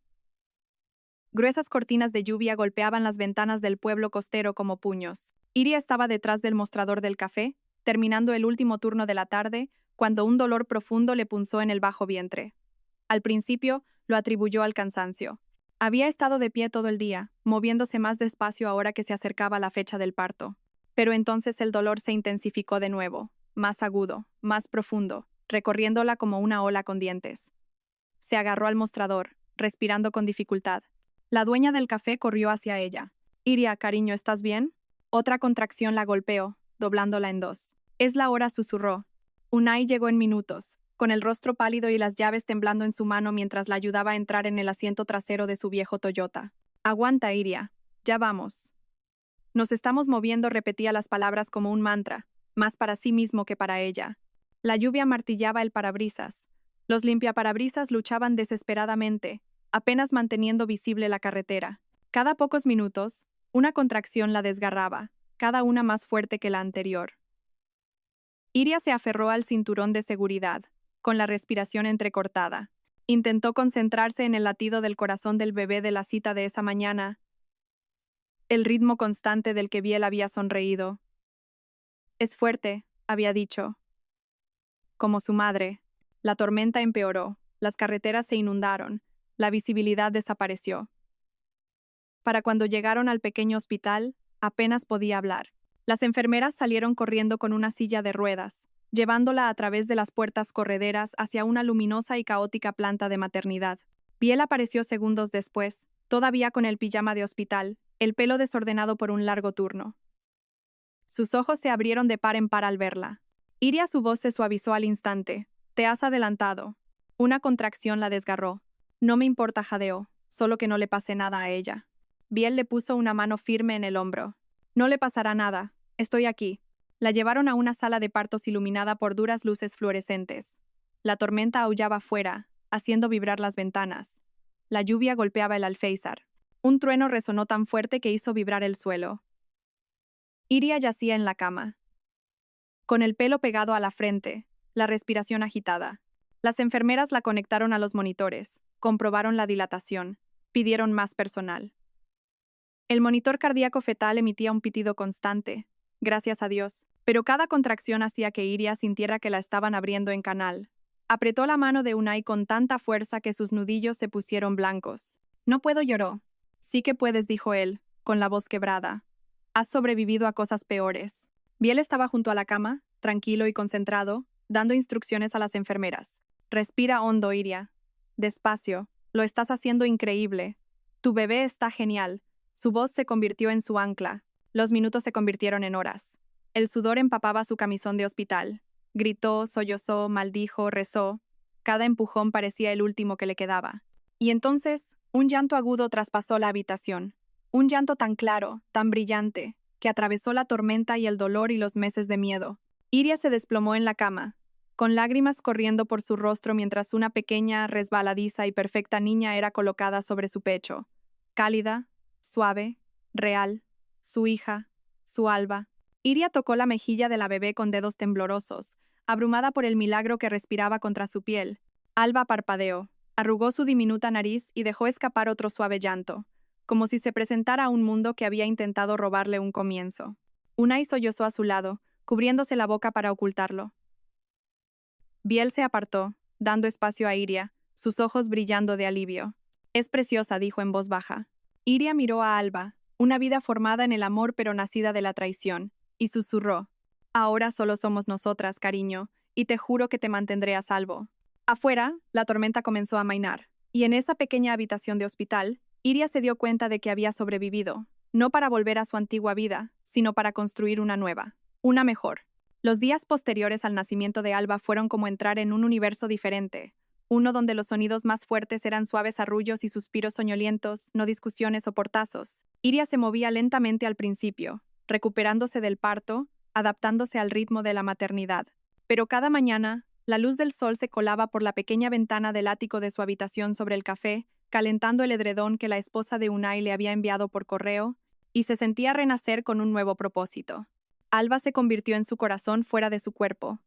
Gruesas cortinas de lluvia golpeaban las ventanas del pueblo costero como puños. Iria estaba detrás del mostrador del café, terminando el último turno de la tarde, cuando un dolor profundo le punzó en el bajo vientre. Al principio, lo atribuyó al cansancio. Había estado de pie todo el día, moviéndose más despacio ahora que se acercaba la fecha del parto. Pero entonces el dolor se intensificó de nuevo, más agudo, más profundo, recorriéndola como una ola con dientes. Se agarró al mostrador, respirando con dificultad. La dueña del café corrió hacia ella. Iria, cariño, ¿estás bien? Otra contracción la golpeó, doblándola en dos. Es la hora, susurró. Unai llegó en minutos, con el rostro pálido y las llaves temblando en su mano mientras la ayudaba a entrar en el asiento trasero de su viejo Toyota. Aguanta, Iria. Ya vamos. Nos estamos moviendo, repetía las palabras como un mantra, más para sí mismo que para ella. La lluvia martillaba el parabrisas. Los limpiaparabrisas luchaban desesperadamente, apenas manteniendo visible la carretera. Cada pocos minutos, una contracción la desgarraba, cada una más fuerte que la anterior. Iria se aferró al cinturón de seguridad, con la respiración entrecortada. Intentó concentrarse en el latido del corazón del bebé de la cita de esa mañana, el ritmo constante del que Biel había sonreído. Es fuerte, había dicho. Como su madre. La tormenta empeoró, las carreteras se inundaron, la visibilidad desapareció. Para cuando llegaron al pequeño hospital, apenas podía hablar. Las enfermeras salieron corriendo con una silla de ruedas, llevándola a través de las puertas correderas hacia una luminosa y caótica planta de maternidad. Biel apareció segundos después, todavía con el pijama de hospital, el pelo desordenado por un largo turno. Sus ojos se abrieron de par en par al verla. Iria, su voz se suavizó al instante. Te has adelantado. Una contracción la desgarró. No me importa, jadeó, solo que no le pase nada a ella. Biel le puso una mano firme en el hombro. No le pasará nada. Estoy aquí. La llevaron a una sala de partos iluminada por duras luces fluorescentes. La tormenta aullaba afuera, haciendo vibrar las ventanas. La lluvia golpeaba el alféizar. Un trueno resonó tan fuerte que hizo vibrar el suelo. Iria yacía en la cama, con el pelo pegado a la frente, la respiración agitada. Las enfermeras la conectaron a los monitores, comprobaron la dilatación, pidieron más personal. El monitor cardíaco fetal emitía un pitido constante, gracias a Dios, pero cada contracción hacía que Iria sintiera que la estaban abriendo en canal. Apretó la mano de Unai con tanta fuerza que sus nudillos se pusieron blancos. No puedo, lloró. Sí que puedes, dijo él, con la voz quebrada. Has sobrevivido a cosas peores. Biel estaba junto a la cama, tranquilo y concentrado, dando instrucciones a las enfermeras. Respira hondo, Iria. Despacio. Lo estás haciendo increíble. Tu bebé está genial. Su voz se convirtió en su ancla. Los minutos se convirtieron en horas. El sudor empapaba su camisón de hospital. Gritó, sollozó, maldijo, rezó. Cada empujón parecía el último que le quedaba. Y entonces, un llanto agudo traspasó la habitación. Un llanto tan claro, tan brillante, que atravesó la tormenta y el dolor y los meses de miedo. Iria se desplomó en la cama, con lágrimas corriendo por su rostro mientras una pequeña, resbaladiza y perfecta niña era colocada sobre su pecho. Cálida, suave, real, su hija, su Alba. Iria tocó la mejilla de la bebé con dedos temblorosos, abrumada por el milagro que respiraba contra su piel. Alba parpadeó, arrugó su diminuta nariz y dejó escapar otro suave llanto, como si se presentara a un mundo que había intentado robarle un comienzo. Unai sollozó a su lado, cubriéndose la boca para ocultarlo. Biel se apartó, dando espacio a Iria, sus ojos brillando de alivio. Es preciosa, dijo en voz baja. Iria miró a Alba, una vida formada en el amor pero nacida de la traición, y susurró. Ahora solo somos nosotras, cariño, y te juro que te mantendré a salvo. Afuera, la tormenta comenzó a amainar. Y en esa pequeña habitación de hospital, Iria se dio cuenta de que había sobrevivido, no para volver a su antigua vida, sino para construir una nueva, una mejor. Los días posteriores al nacimiento de Alba fueron como entrar en un universo diferente, uno donde los sonidos más fuertes eran suaves arrullos y suspiros soñolientos, no discusiones o portazos. Iria se movía lentamente al principio, recuperándose del parto, adaptándose al ritmo de la maternidad. Pero cada mañana, la luz del sol se colaba por la pequeña ventana del ático de su habitación sobre el café, calentando el edredón que la esposa de Unai le había enviado por correo, y se sentía renacer con un nuevo propósito. Alba se convirtió en su corazón fuera de su cuerpo.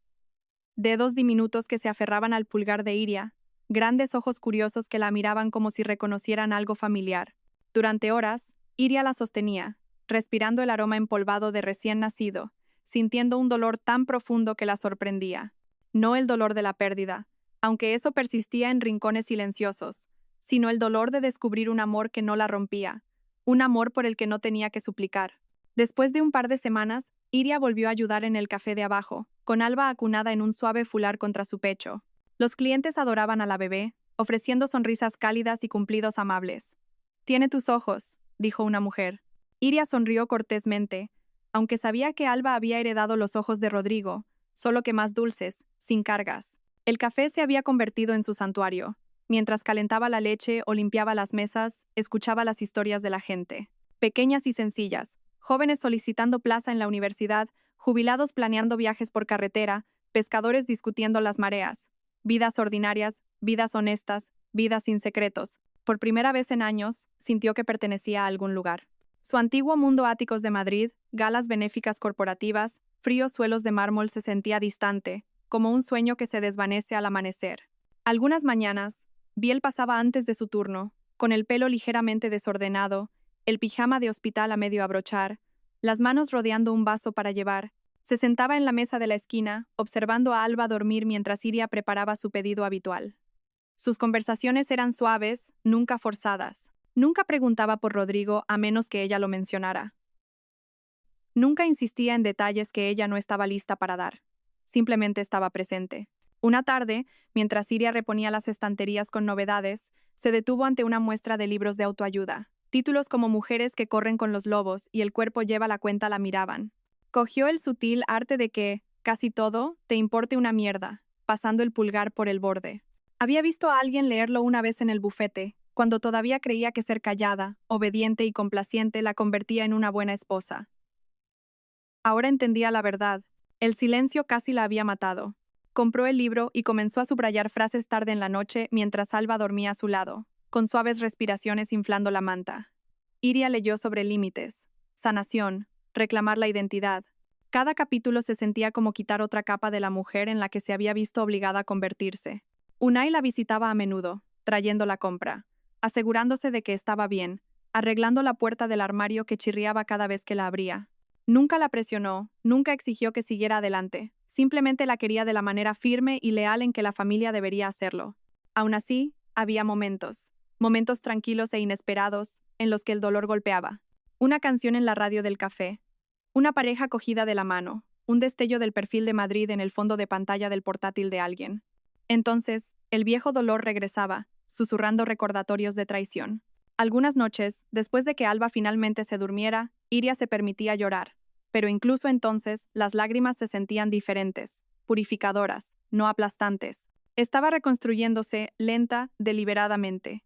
Dedos diminutos que se aferraban al pulgar de Iria, grandes ojos curiosos que la miraban como si reconocieran algo familiar. Durante horas, Iria la sostenía, respirando el aroma empolvado de recién nacido, sintiendo un dolor tan profundo que la sorprendía. No el dolor de la pérdida, aunque eso persistía en rincones silenciosos, sino el dolor de descubrir un amor que no la rompía, un amor por el que no tenía que suplicar. Después de un par de semanas, Iria volvió a ayudar en el café de abajo, con Alba acunada en un suave fular contra su pecho. Los clientes adoraban a la bebé, ofreciendo sonrisas cálidas y cumplidos amables. «Tiene tus ojos», dijo una mujer. Iria sonrió cortésmente, aunque sabía que Alba había heredado los ojos de Rodrigo, solo que más dulces, sin cargas. El café se había convertido en su santuario. Mientras calentaba la leche o limpiaba las mesas, escuchaba las historias de la gente. Pequeñas y sencillas, jóvenes solicitando plaza en la universidad, jubilados planeando viajes por carretera, pescadores discutiendo las mareas. Vidas ordinarias, vidas honestas, vidas sin secretos. Por primera vez en años, sintió que pertenecía a algún lugar. Su antiguo mundo áticos de Madrid, galas benéficas corporativas, fríos suelos de mármol se sentía distante, como un sueño que se desvanece al amanecer. Algunas mañanas, Biel pasaba antes de su turno, con el pelo ligeramente desordenado, el pijama de hospital a medio abrochar, las manos rodeando un vaso para llevar. Se sentaba en la mesa de la esquina, observando a Alba dormir mientras Iria preparaba su pedido habitual. Sus conversaciones eran suaves, nunca forzadas. Nunca preguntaba por Rodrigo a menos que ella lo mencionara. Nunca insistía en detalles que ella no estaba lista para dar. Simplemente estaba presente. Una tarde, mientras Iria reponía las estanterías con novedades, se detuvo ante una muestra de libros de autoayuda. Títulos como Mujeres que corren con los lobos y El cuerpo lleva la cuenta la miraban. Cogió el sutil arte de que, casi todo, te importe una mierda, pasando el pulgar por el borde. Había visto a alguien leerlo una vez en el bufete, cuando todavía creía que ser callada, obediente y complaciente la convertía en una buena esposa. Ahora entendía la verdad. El silencio casi la había matado. Compró el libro y comenzó a subrayar frases tarde en la noche mientras Alba dormía a su lado, con suaves respiraciones inflando la manta. Iria leyó sobre límites, sanación, reclamar la identidad. Cada capítulo se sentía como quitar otra capa de la mujer en la que se había visto obligada a convertirse. Unai la visitaba a menudo, trayendo la compra, asegurándose de que estaba bien, arreglando la puerta del armario que chirriaba cada vez que la abría. Nunca la presionó, nunca exigió que siguiera adelante, simplemente la quería de la manera firme y leal en que la familia debería hacerlo. Aún así, había momentos tranquilos e inesperados, en los que el dolor golpeaba. Una canción en la radio del café, una pareja cogida de la mano, un destello del perfil de Madrid en el fondo de pantalla del portátil de alguien. Entonces, el viejo dolor regresaba, susurrando recordatorios de traición. Algunas noches, después de que Alba finalmente se durmiera, Iria se permitía llorar, pero incluso entonces las lágrimas se sentían diferentes, purificadoras, no aplastantes. Estaba reconstruyéndose lenta, deliberadamente.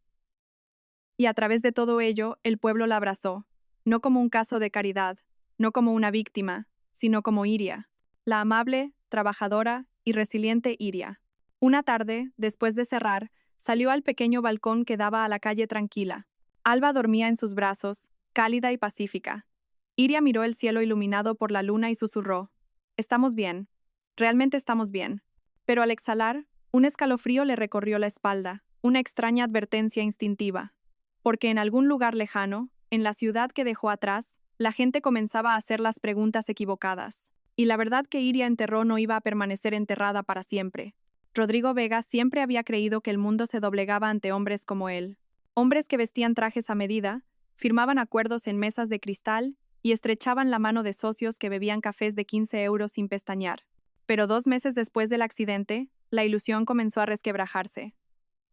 Y a través de todo ello, el pueblo la abrazó, no como un caso de caridad, no como una víctima, sino como Iria, la amable, trabajadora y resiliente Iria. Una tarde, después de cerrar, salió al pequeño balcón que daba a la calle tranquila. Alba dormía en sus brazos, cálida y pacífica. Iria miró el cielo iluminado por la luna y susurró: «Estamos bien. Realmente estamos bien». Pero al exhalar, un escalofrío le recorrió la espalda, una extraña advertencia instintiva. Porque en algún lugar lejano, en la ciudad que dejó atrás, la gente comenzaba a hacer las preguntas equivocadas. Y la verdad que Iria enterró no iba a permanecer enterrada para siempre. Rodrigo Vega siempre había creído que el mundo se doblegaba ante hombres como él. Hombres que vestían trajes a medida, firmaban acuerdos en mesas de cristal y estrechaban la mano de socios que bebían cafés de 15 euros sin pestañear. Pero 2 meses después del accidente, la ilusión comenzó a resquebrajarse.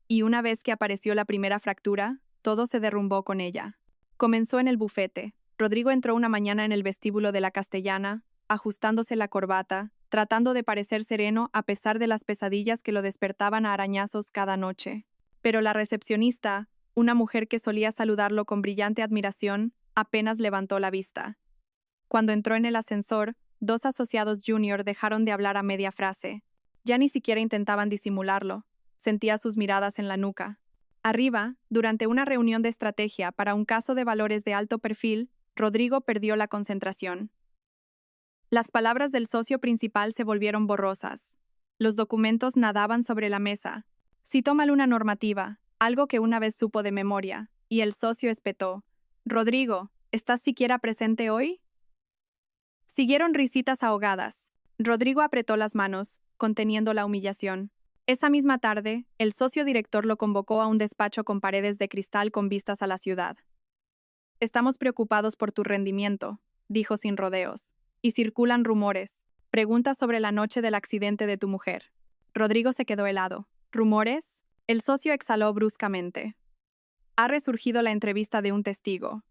Y una vez que apareció la primera fractura, todo se derrumbó con ella. Comenzó en el bufete. Rodrigo entró una mañana en el vestíbulo de la Castellana, ajustándose la corbata, tratando de parecer sereno a pesar de las pesadillas que lo despertaban a arañazos cada noche. Pero la recepcionista, una mujer que solía saludarlo con brillante admiración, apenas levantó la vista. Cuando entró en el ascensor, 2 asociados junior dejaron de hablar a media frase. Ya ni siquiera intentaban disimularlo. Sentía sus miradas en la nuca. Arriba, durante una reunión de estrategia para un caso de valores de alto perfil, Rodrigo perdió la concentración. Las palabras del socio principal se volvieron borrosas. Los documentos nadaban sobre la mesa. Citó mal una normativa, algo que una vez supo de memoria, y el socio espetó. «Rodrigo, ¿estás siquiera presente hoy?» Siguieron risitas ahogadas. Rodrigo apretó las manos, conteniendo la humillación. Esa misma tarde, el socio director lo convocó a un despacho con paredes de cristal con vistas a la ciudad. «Estamos preocupados por tu rendimiento», dijo sin rodeos. «Y circulan rumores. Preguntas sobre la noche del accidente de tu mujer». Rodrigo se quedó helado. «¿Rumores?» El socio exhaló bruscamente. Ha resurgido la entrevista de un testigo.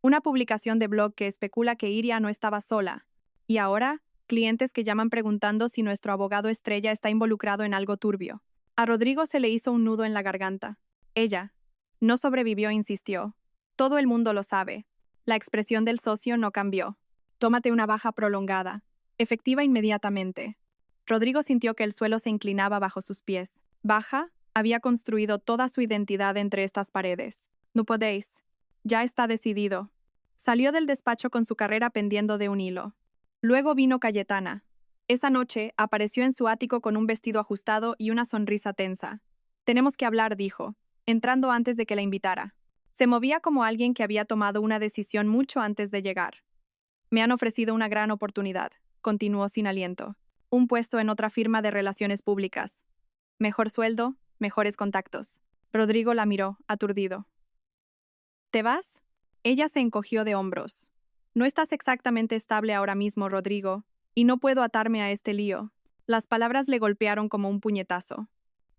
Una publicación de blog que especula que Iria no estaba sola. Y ahora, clientes que llaman preguntando si nuestro abogado estrella está involucrado en algo turbio. A Rodrigo se le hizo un nudo en la garganta. Ella no sobrevivió, insistió. Todo el mundo lo sabe. La expresión del socio no cambió. Tómate una baja prolongada, efectiva inmediatamente. Rodrigo sintió que el suelo se inclinaba bajo sus pies. Baja, había construido toda su identidad entre estas paredes. No podéis. Ya está decidido. Salió del despacho con su carrera pendiendo de un hilo. Luego vino Cayetana. Esa noche apareció en su ático con un vestido ajustado y una sonrisa tensa. «Tenemos que hablar», dijo, entrando antes de que la invitara. Se movía como alguien que había tomado una decisión mucho antes de llegar. «Me han ofrecido una gran oportunidad», continuó sin aliento. «Un puesto en otra firma de relaciones públicas. Mejor sueldo, mejores contactos». Rodrigo la miró, aturdido. «¿Te vas?» Ella se encogió de hombros. «No estás exactamente estable ahora mismo, Rodrigo, y no puedo atarme a este lío». Las palabras le golpearon como un puñetazo.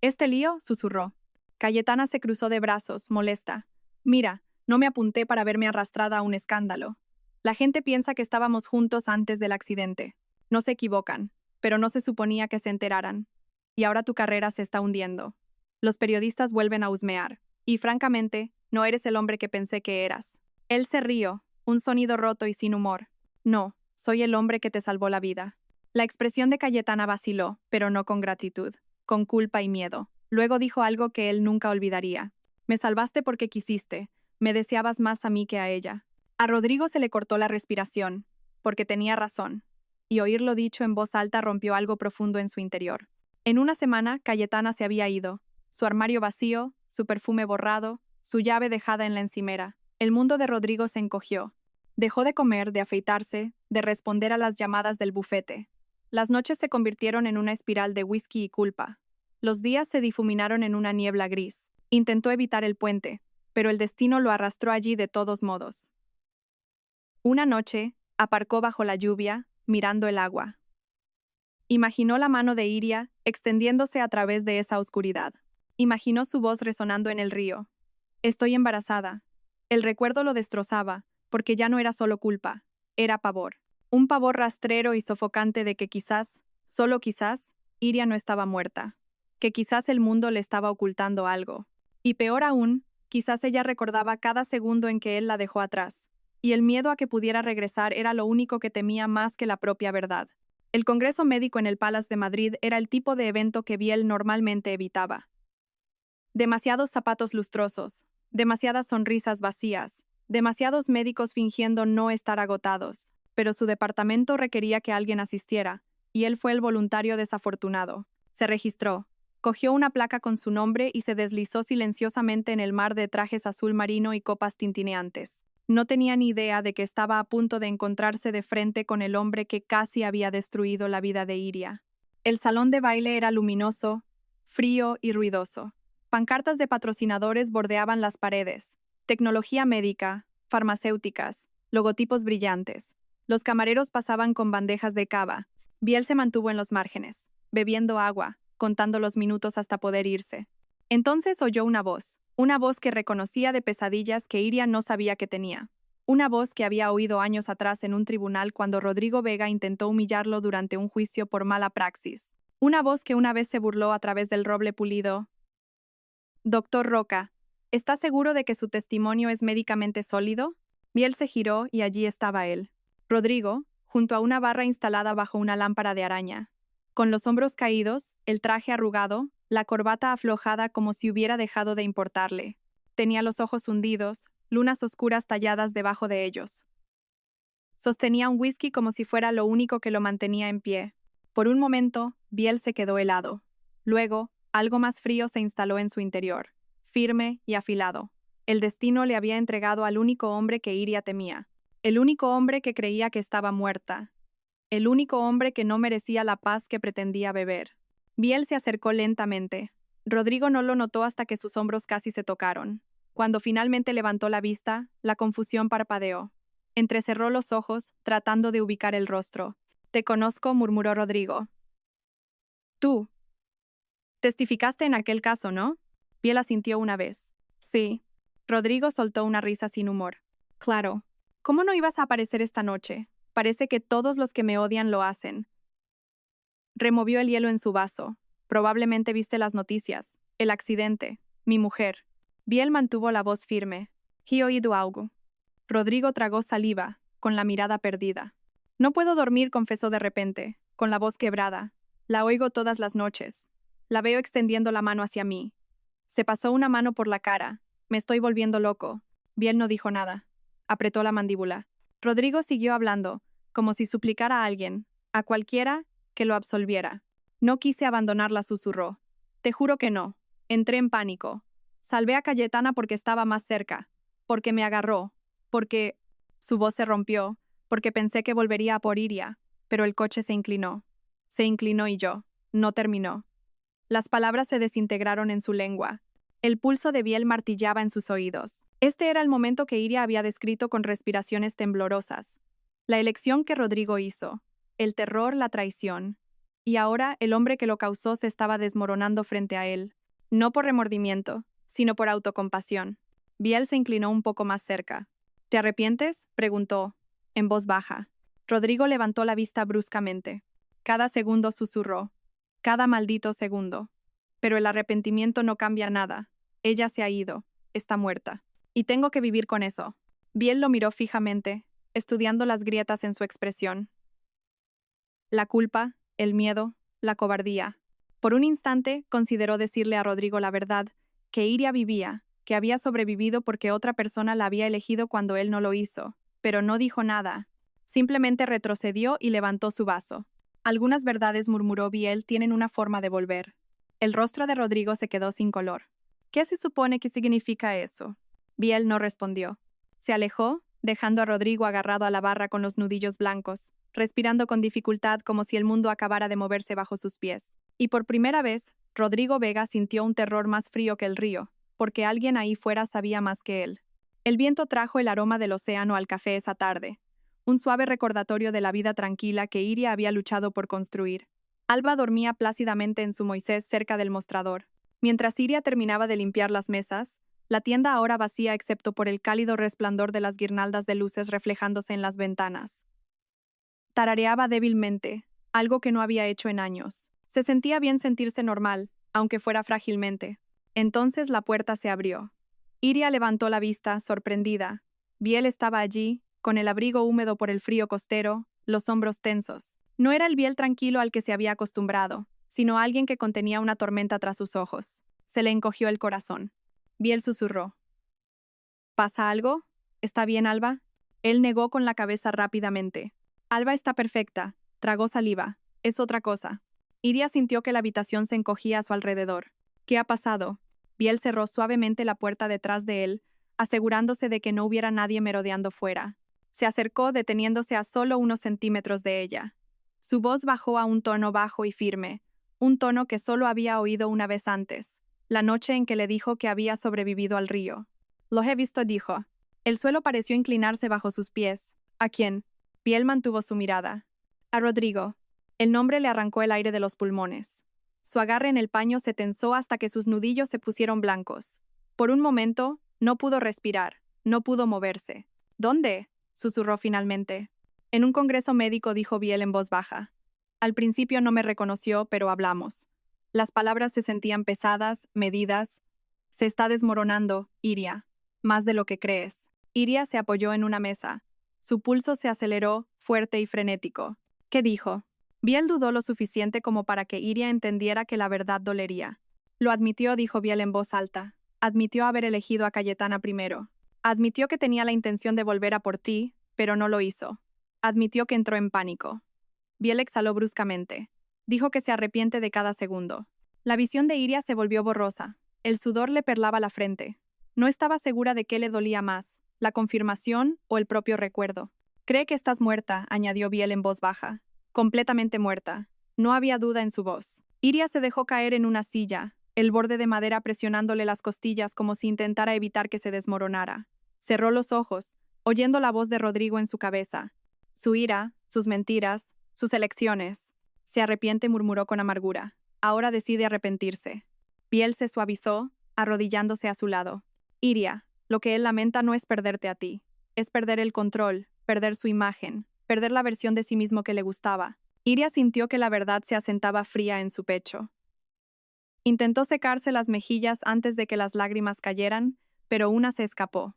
«¿Este lío?», susurró. Cayetana se cruzó de brazos, molesta. «Mira, no me apunté para verme arrastrada a un escándalo. La gente piensa que estábamos juntos antes del accidente. No se equivocan, pero no se suponía que se enteraran. Y ahora tu carrera se está hundiendo. Los periodistas vuelven a husmear. Y francamente, no eres el hombre que pensé que eras». Él se rió, un sonido roto y sin humor. «No, soy el hombre que te salvó la vida». La expresión de Cayetana vaciló, pero no con gratitud, con culpa y miedo. Luego dijo algo que él nunca olvidaría. «Me salvaste porque quisiste. Me deseabas más a mí que a ella». A Rodrigo se le cortó la respiración, porque tenía razón, y oírlo dicho en voz alta rompió algo profundo en su interior. En una semana, Cayetana se había ido. Su armario vacío, su perfume borrado, su llave dejada en la encimera. El mundo de Rodrigo se encogió. Dejó de comer, de afeitarse, de responder a las llamadas del bufete. Las noches se convirtieron en una espiral de whisky y culpa. Los días se difuminaron en una niebla gris. Intentó evitar el puente, pero el destino lo arrastró allí de todos modos. Una noche, aparcó bajo la lluvia, mirando el agua. Imaginó la mano de Iria extendiéndose a través de esa oscuridad. Imaginó su voz resonando en el río. «Estoy embarazada». El recuerdo lo destrozaba, porque ya no era solo culpa, era pavor. Un pavor rastrero y sofocante de que quizás, solo quizás, Iria no estaba muerta. Que quizás el mundo le estaba ocultando algo. Y peor aún, quizás ella recordaba cada segundo en que él la dejó atrás. Y el miedo a que pudiera regresar era lo único que temía más que la propia verdad. El Congreso Médico en el Palace de Madrid era el tipo de evento que Biel normalmente evitaba. Demasiados zapatos lustrosos, demasiadas sonrisas vacías, demasiados médicos fingiendo no estar agotados, pero su departamento requería que alguien asistiera, y él fue el voluntario desafortunado. Se registró, cogió una placa con su nombre y se deslizó silenciosamente en el mar de trajes azul marino y copas tintineantes. No tenía ni idea de que estaba a punto de encontrarse de frente con el hombre que casi había destruido la vida de Iria. El salón de baile era luminoso, frío y ruidoso. Pancartas de patrocinadores bordeaban las paredes. Tecnología médica, farmacéuticas, logotipos brillantes. Los camareros pasaban con bandejas de cava. Biel se mantuvo en los márgenes, bebiendo agua, contando los minutos hasta poder irse. Entonces oyó una voz que reconocía de pesadillas que Iria no sabía que tenía. Una voz que había oído años atrás en un tribunal cuando Rodrigo Vega intentó humillarlo durante un juicio por mala praxis. Una voz que una vez se burló a través del roble pulido. Doctor Roca, ¿está seguro de que su testimonio es médicamente sólido? Biel se giró y allí estaba él. Rodrigo, junto a una barra instalada bajo una lámpara de araña. Con los hombros caídos, el traje arrugado, la corbata aflojada como si hubiera dejado de importarle. Tenía los ojos hundidos, lunas oscuras talladas debajo de ellos. Sostenía un whisky como si fuera lo único que lo mantenía en pie. Por un momento, Biel se quedó helado. Luego, algo más frío se instaló en su interior, firme y afilado. El destino le había entregado al único hombre que Iria temía. El único hombre que creía que estaba muerta. El único hombre que no merecía la paz que pretendía beber. Biel se acercó lentamente. Rodrigo no lo notó hasta que sus hombros casi se tocaron. Cuando finalmente levantó la vista, la confusión parpadeó. Entrecerró los ojos, tratando de ubicar el rostro. «Te conozco», murmuró Rodrigo. «Tú. Testificaste en aquel caso, ¿no?» Biel asintió una vez. «Sí». Rodrigo soltó una risa sin humor. «Claro. ¿Cómo no ibas a aparecer esta noche? Parece que todos los que me odian lo hacen». Removió el hielo en su vaso. «Probablemente viste las noticias. El accidente. Mi mujer». Biel mantuvo la voz firme. «He oído algo». Rodrigo tragó saliva, con la mirada perdida. «No puedo dormir», confesó de repente, con la voz quebrada. «La oigo todas las noches. La veo extendiendo la mano hacia mí». Se pasó una mano por la cara. «Me estoy volviendo loco». Biel no dijo nada. Apretó la mandíbula. Rodrigo siguió hablando, como si suplicara a alguien, a cualquiera, que lo absolviera. «No quise abandonarla», susurró. «Te juro que no. Entré en pánico. Salvé a Cayetana porque estaba más cerca. Porque me agarró. Porque...» Su voz se rompió, porque pensé que volvería a por Iria, pero el coche se inclinó. Se inclinó y yo. No terminó. Las palabras se desintegraron en su lengua. El pulso de Biel martillaba en sus oídos. Este era el momento que Iria había descrito con respiraciones temblorosas. La elección que Rodrigo hizo. El terror, la traición. Y ahora el hombre que lo causó se estaba desmoronando frente a él. No por remordimiento, sino por autocompasión. Biel se inclinó un poco más cerca. «¿Te arrepientes?», preguntó, en voz baja. Rodrigo levantó la vista bruscamente. Cada segundo susurró. Cada maldito segundo. «Pero el arrepentimiento no cambia nada. Ella se ha ido. Está muerta. Y tengo que vivir con eso». Biel lo miró fijamente, estudiando las grietas en su expresión. La culpa, el miedo, la cobardía. Por un instante consideró decirle a Rodrigo la verdad, que Iria vivía, que había sobrevivido porque otra persona la había elegido cuando él no lo hizo, pero no dijo nada. Simplemente retrocedió y levantó su vaso. «Algunas verdades», murmuró Biel, «tienen una forma de volver». El rostro de Rodrigo se quedó sin color. «¿Qué se supone que significa eso?» Biel no respondió. Se alejó, dejando a Rodrigo agarrado a la barra con los nudillos blancos, respirando con dificultad como si el mundo acabara de moverse bajo sus pies. Y por primera vez, Rodrigo Vega sintió un terror más frío que el río, porque alguien ahí fuera sabía más que él. El viento trajo el aroma del océano al café esa tarde, un suave recordatorio de la vida tranquila que Iria había luchado por construir. Alba dormía plácidamente en su Moisés cerca del mostrador. Mientras Iria terminaba de limpiar las mesas, la tienda ahora vacía excepto por el cálido resplandor de las guirnaldas de luces reflejándose en las ventanas. Tarareaba débilmente, algo que no había hecho en años. Se sentía bien sentirse normal, aunque fuera frágilmente. Entonces la puerta se abrió. Iria levantó la vista, sorprendida. Biel estaba allí, con el abrigo húmedo por el frío costero, los hombros tensos. No era el Biel tranquilo al que se había acostumbrado, sino alguien que contenía una tormenta tras sus ojos. Se le encogió el corazón. Biel susurró. «¿Pasa algo? ¿Está bien, Alba?» Él negó con la cabeza rápidamente. «Alba está perfecta», tragó saliva. «Es otra cosa». Iria sintió que la habitación se encogía a su alrededor. «¿Qué ha pasado?» Biel cerró suavemente la puerta detrás de él, asegurándose de que no hubiera nadie merodeando fuera. Se acercó, deteniéndose a solo unos centímetros de ella. Su voz bajó a un tono bajo y firme, un tono que solo había oído una vez antes, la noche en que le dijo que había sobrevivido al río. «Lo he visto», dijo. El suelo pareció inclinarse bajo sus pies. «¿A quién?» Biel mantuvo su mirada. «A Rodrigo». El nombre le arrancó el aire de los pulmones. Su agarre en el paño se tensó hasta que sus nudillos se pusieron blancos. Por un momento, no pudo respirar, no pudo moverse. ¿Dónde?, susurró finalmente. En un congreso médico, dijo Biel en voz baja. Al principio no me reconoció, pero hablamos. Las palabras se sentían pesadas, medidas. Se está desmoronando, Iria. Más de lo que crees. Iria se apoyó en una mesa. Su pulso se aceleró, fuerte y frenético. ¿Qué dijo? Biel dudó lo suficiente como para que Iria entendiera que la verdad dolería. Lo admitió, dijo Biel en voz alta. Admitió haber elegido a Cayetana primero. Admitió que tenía la intención de volver a por ti, pero no lo hizo. Admitió que entró en pánico. Biel exhaló bruscamente. Dijo que se arrepiente de cada segundo. La visión de Iria se volvió borrosa. El sudor le perlaba la frente. No estaba segura de qué le dolía más, la confirmación o el propio recuerdo. Cree que estás muerta, añadió Biel en voz baja. Completamente muerta. No había duda en su voz. Iria se dejó caer en una silla, el borde de madera presionándole las costillas como si intentara evitar que se desmoronara. Cerró los ojos, oyendo la voz de Rodrigo en su cabeza. Su ira, sus mentiras, sus elecciones. Se arrepiente, murmuró con amargura. Ahora decide arrepentirse. Biel se suavizó, arrodillándose a su lado. Iria, lo que él lamenta no es perderte a ti. Es perder el control, perder su imagen, perder la versión de sí mismo que le gustaba. Iria sintió que la verdad se asentaba fría en su pecho. Intentó secarse las mejillas antes de que las lágrimas cayeran, pero una se escapó.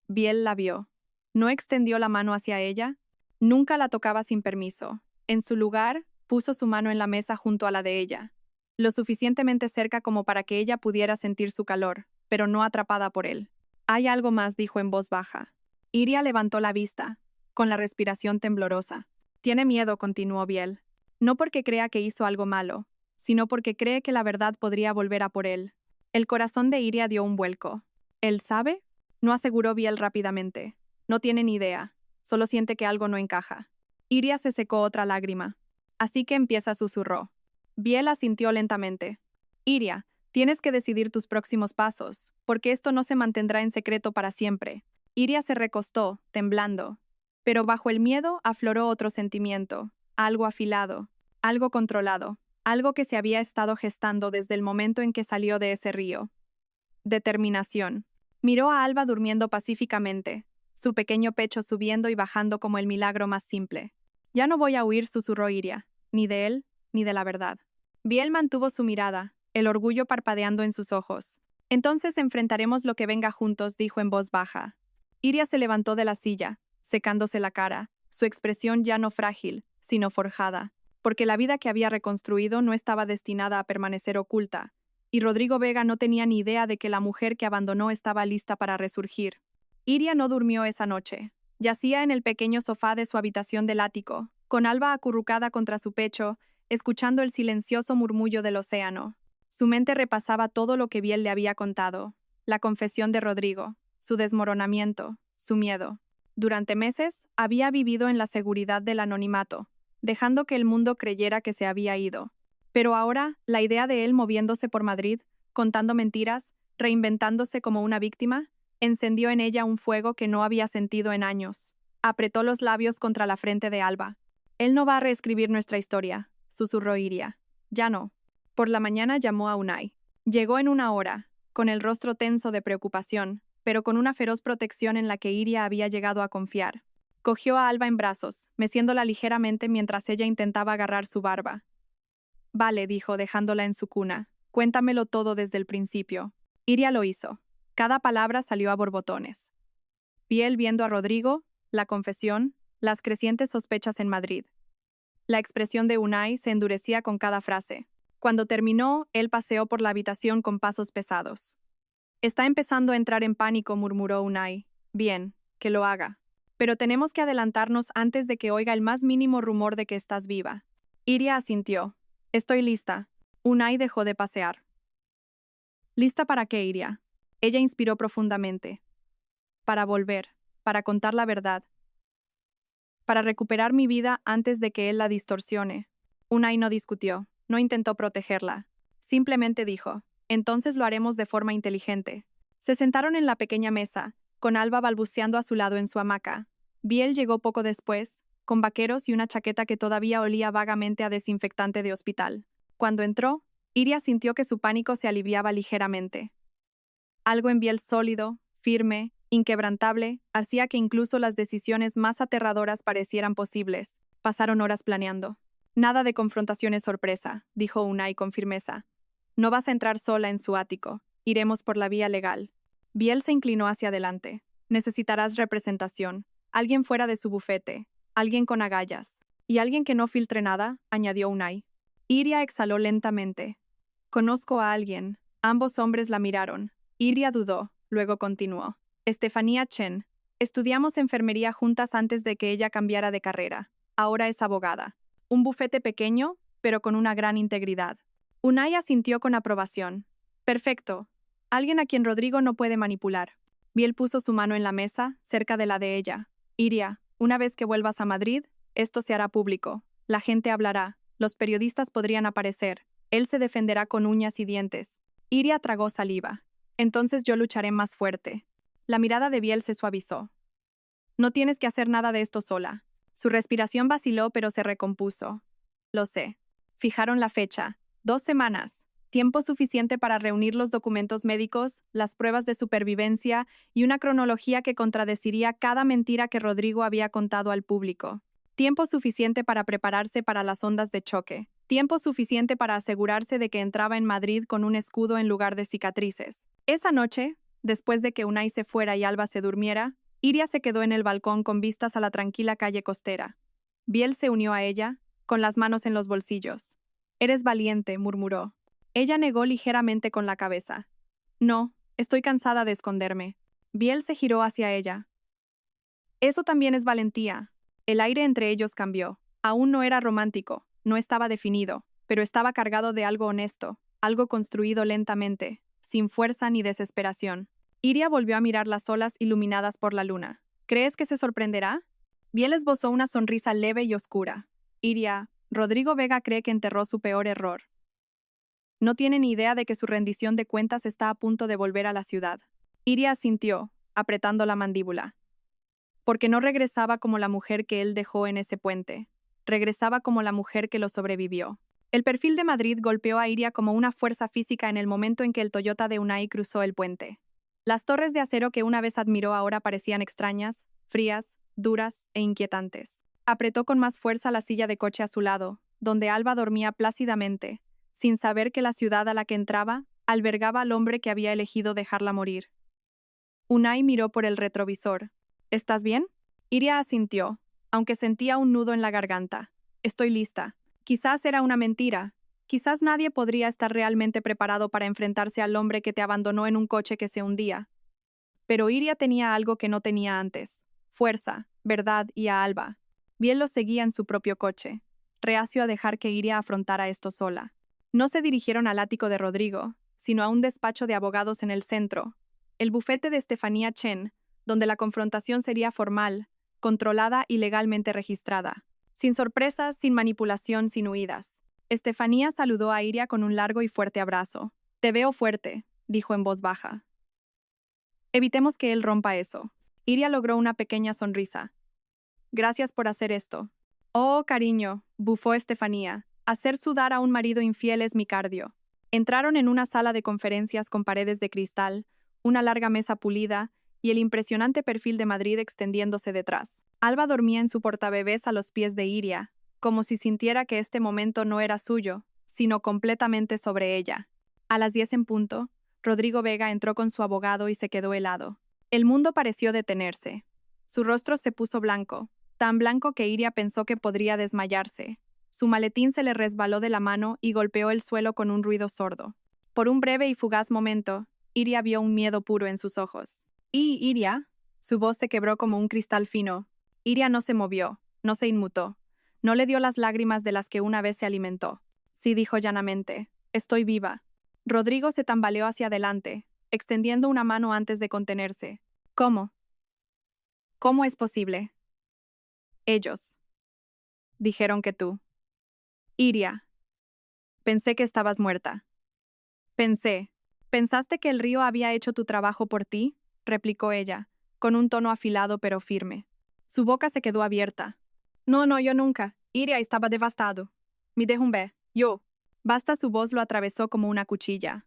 Biel la vio. No extendió la mano hacia ella. Nunca la tocaba sin permiso. En su lugar, puso su mano en la mesa junto a la de ella, lo suficientemente cerca como para que ella pudiera sentir su calor, pero no atrapada por él. Hay algo más, dijo en voz baja. Iria levantó la vista, con la respiración temblorosa. Tiene miedo, continuó Biel. No porque crea que hizo algo malo, sino porque cree que la verdad podría volver a por él. El corazón de Iria dio un vuelco. ¿Él sabe? No, aseguró Biel rápidamente. No tiene ni idea, solo siente que algo no encaja. Iria se secó otra lágrima. Así que empieza, susurró. Biel asintió lentamente. Iria, tienes que decidir tus próximos pasos, porque esto no se mantendrá en secreto para siempre. Iria se recostó, temblando. Pero bajo el miedo afloró otro sentimiento, algo afilado, algo controlado, algo que se había estado gestando desde el momento en que salió de ese río. Determinación. Miró a Alba durmiendo pacíficamente, su pequeño pecho subiendo y bajando como el milagro más simple. Ya no voy a huir, susurró Iria, ni de él, ni de la verdad. Biel mantuvo su mirada, el orgullo parpadeando en sus ojos. Entonces enfrentaremos lo que venga juntos, dijo en voz baja. Iria se levantó de la silla, secándose la cara, su expresión ya no frágil, sino forjada, porque la vida que había reconstruido no estaba destinada a permanecer oculta, y Rodrigo Vega no tenía ni idea de que la mujer que abandonó estaba lista para resurgir. Iria no durmió esa noche. Yacía en el pequeño sofá de su habitación del ático, con Alba acurrucada contra su pecho, escuchando el silencioso murmullo del océano. Su mente repasaba todo lo que Biel le había contado, la confesión de Rodrigo, su desmoronamiento, su miedo. Durante meses, había vivido en la seguridad del anonimato, dejando que el mundo creyera que se había ido. Pero ahora, la idea de él moviéndose por Madrid, contando mentiras, reinventándose como una víctima, encendió en ella un fuego que no había sentido en años. Apretó los labios contra la frente de Alba. Él no va a reescribir nuestra historia, susurró Iria. Ya no. Por la mañana llamó a Unai. Llegó en una hora, con el rostro tenso de preocupación, pero con una feroz protección en la que Iria había llegado a confiar. Cogió a Alba en brazos, meciéndola ligeramente mientras ella intentaba agarrar su barba. Vale, dijo, dejándola en su cuna. Cuéntamelo todo desde el principio. Iria lo hizo. Cada palabra salió a borbotones. Biel viendo a Rodrigo, la confesión, las crecientes sospechas en Madrid. La expresión de Unai se endurecía con cada frase. Cuando terminó, él paseó por la habitación con pasos pesados. Está empezando a entrar en pánico, murmuró Unai. Bien, que lo haga. Pero tenemos que adelantarnos antes de que oiga el más mínimo rumor de que estás viva. Iria asintió. Estoy lista. Unai dejó de pasear. ¿Lista para qué, Iria? Ella inspiró profundamente. Para volver, para contar la verdad. Para recuperar mi vida antes de que él la distorsione. Unai no discutió, no intentó protegerla. Simplemente dijo, entonces lo haremos de forma inteligente. Se sentaron en la pequeña mesa, con Alba balbuceando a su lado en su hamaca. Biel llegó poco después, con vaqueros y una chaqueta que todavía olía vagamente a desinfectante de hospital. Cuando entró, Iria sintió que su pánico se aliviaba ligeramente. Algo en Biel sólido, firme, inquebrantable, hacía que incluso las decisiones más aterradoras parecieran posibles. Pasaron horas planeando. Nada de confrontaciones sorpresa, dijo Unai con firmeza. No vas a entrar sola en su ático. Iremos por la vía legal. Biel se inclinó hacia adelante. Necesitarás representación. Alguien fuera de su bufete. Alguien con agallas. Y alguien que no filtre nada, añadió Unai. Iria exhaló lentamente. Conozco a alguien. Ambos hombres la miraron. Iria dudó, luego continuó. Estefanía Chen. Estudiamos enfermería juntas antes de que ella cambiara de carrera. Ahora es abogada. Un bufete pequeño, pero con una gran integridad. Unai asintió con aprobación. Perfecto. Alguien a quien Rodrigo no puede manipular. Biel puso su mano en la mesa, cerca de la de ella. Iria, una vez que vuelvas a Madrid, esto se hará público. La gente hablará. Los periodistas podrían aparecer. Él se defenderá con uñas y dientes. Iria tragó saliva. Entonces yo lucharé más fuerte. La mirada de Biel se suavizó. No tienes que hacer nada de esto sola. Su respiración vaciló, pero se recompuso. Lo sé. Fijaron la fecha. 2 semanas. Tiempo suficiente para reunir los documentos médicos, las pruebas de supervivencia y una cronología que contradeciría cada mentira que Rodrigo había contado al público. Tiempo suficiente para prepararse para las ondas de choque. Tiempo suficiente para asegurarse de que entraba en Madrid con un escudo en lugar de cicatrices. Esa noche, después de que Unai se fuera y Alba se durmiera, Iria se quedó en el balcón con vistas a la tranquila calle costera. Biel se unió a ella, con las manos en los bolsillos. «Eres valiente», murmuró. Ella negó ligeramente con la cabeza. «No, estoy cansada de esconderme». Biel se giró hacia ella. «Eso también es valentía». El aire entre ellos cambió. Aún no era romántico, no estaba definido, pero estaba cargado de algo honesto, algo construido lentamente, sin fuerza ni desesperación. Iria volvió a mirar las olas iluminadas por la luna. «¿Crees que se sorprenderá?» Biel esbozó una sonrisa leve y oscura. Iria, Rodrigo Vega cree que enterró su peor error. No tiene ni idea de que su rendición de cuentas está a punto de volver a la ciudad. Iria asintió, apretando la mandíbula. Porque no regresaba como la mujer que él dejó en ese puente. Regresaba como la mujer que lo sobrevivió. El perfil de Madrid golpeó a Iria como una fuerza física en el momento en que el Toyota de Unai cruzó el puente. Las torres de acero que una vez admiró ahora parecían extrañas, frías, duras e inquietantes. Apretó con más fuerza la silla de coche a su lado, donde Alba dormía plácidamente, sin saber que la ciudad a la que entraba albergaba al hombre que había elegido dejarla morir. Unai miró por el retrovisor. «¿Estás bien?» Iria asintió, aunque sentía un nudo en la garganta. «Estoy lista». Quizás era una mentira. Quizás nadie podría estar realmente preparado para enfrentarse al hombre que te abandonó en un coche que se hundía. Pero Iria tenía algo que no tenía antes. Fuerza, verdad y a Alba. Biel lo seguía en su propio coche, reacio a dejar que Iria afrontara esto sola. No se dirigieron al ático de Rodrigo, sino a un despacho de abogados en el centro, el bufete de Estefanía Chen, donde la confrontación sería formal, controlada y legalmente registrada. Sin sorpresas, sin manipulación, sin huidas. Estefanía saludó a Iria con un largo y fuerte abrazo. «Te veo fuerte», dijo en voz baja. «Evitemos que él rompa eso». Iria logró una pequeña sonrisa. «Gracias por hacer esto». «Oh, cariño», bufó Estefanía. «Hacer sudar a un marido infiel es mi cardio». Entraron en una sala de conferencias con paredes de cristal, una larga mesa pulida y el impresionante perfil de Madrid extendiéndose detrás. Alba dormía en su portabebés a los pies de Iria, como si sintiera que este momento no era suyo, sino completamente sobre ella. A las 10 en punto, Rodrigo Vega entró con su abogado y se quedó helado. El mundo pareció detenerse. Su rostro se puso blanco, tan blanco que Iria pensó que podría desmayarse. Su maletín se le resbaló de la mano y golpeó el suelo con un ruido sordo. Por un breve y fugaz momento, Iria vio un miedo puro en sus ojos. «¿Y Iria?» Su voz se quebró como un cristal fino. Iria no se movió, no se inmutó. No le dio las lágrimas de las que una vez se alimentó. «Sí», dijo llanamente, «estoy viva». Rodrigo se tambaleó hacia adelante, extendiendo una mano antes de contenerse. «¿Cómo? ¿Cómo es posible?» «Ellos dijeron que tú». «Iria, pensé que estabas muerta». «¿Pensaste que el río había hecho tu trabajo por ti?», replicó ella, con un tono afilado pero firme. Su boca se quedó abierta. «No, yo nunca. Iria estaba devastado. Me derrumbé. Yo». Basta, su voz lo atravesó como una cuchilla.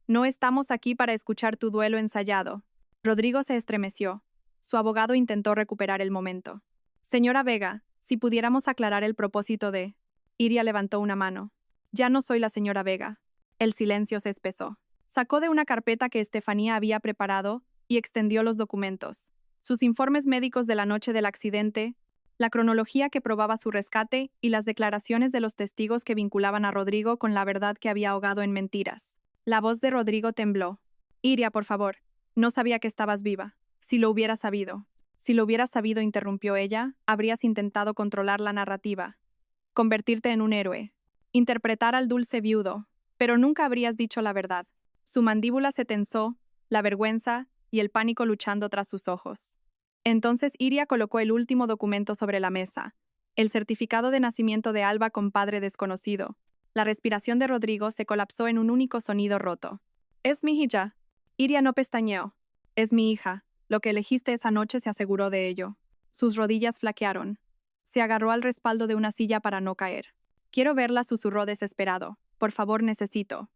No estamos aquí para escuchar tu duelo ensayado. Rodrigo se estremeció. Su abogado intentó recuperar el momento. Señora Vega, si pudiéramos aclarar el propósito de... Iria levantó una mano. Ya no soy la señora Vega. El silencio se espesó. Sacó de una carpeta que Estefanía había preparado y extendió los documentos. Sus informes médicos de la noche del accidente, la cronología que probaba su rescate y las declaraciones de los testigos que vinculaban a Rodrigo con la verdad que había ahogado en mentiras. La voz de Rodrigo tembló. Iria, por favor. No sabía que estabas viva. Si lo hubieras sabido. Si lo hubieras sabido, interrumpió ella, habrías intentado controlar la narrativa. Convertirte en un héroe. Interpretar al dulce viudo. Pero nunca habrías dicho la verdad. Su mandíbula se tensó, la vergüenza y el pánico luchando tras sus ojos. Entonces Iria colocó el último documento sobre la mesa. El certificado de nacimiento de Alba con padre desconocido. La respiración de Rodrigo se colapsó en un único sonido roto. Es mi hija. Iria no pestañeó. Es mi hija. Lo que elegiste esa noche se aseguró de ello. Sus rodillas flaquearon. Se agarró al respaldo de una silla para no caer. Quiero verla, susurró desesperado. Por favor, necesito.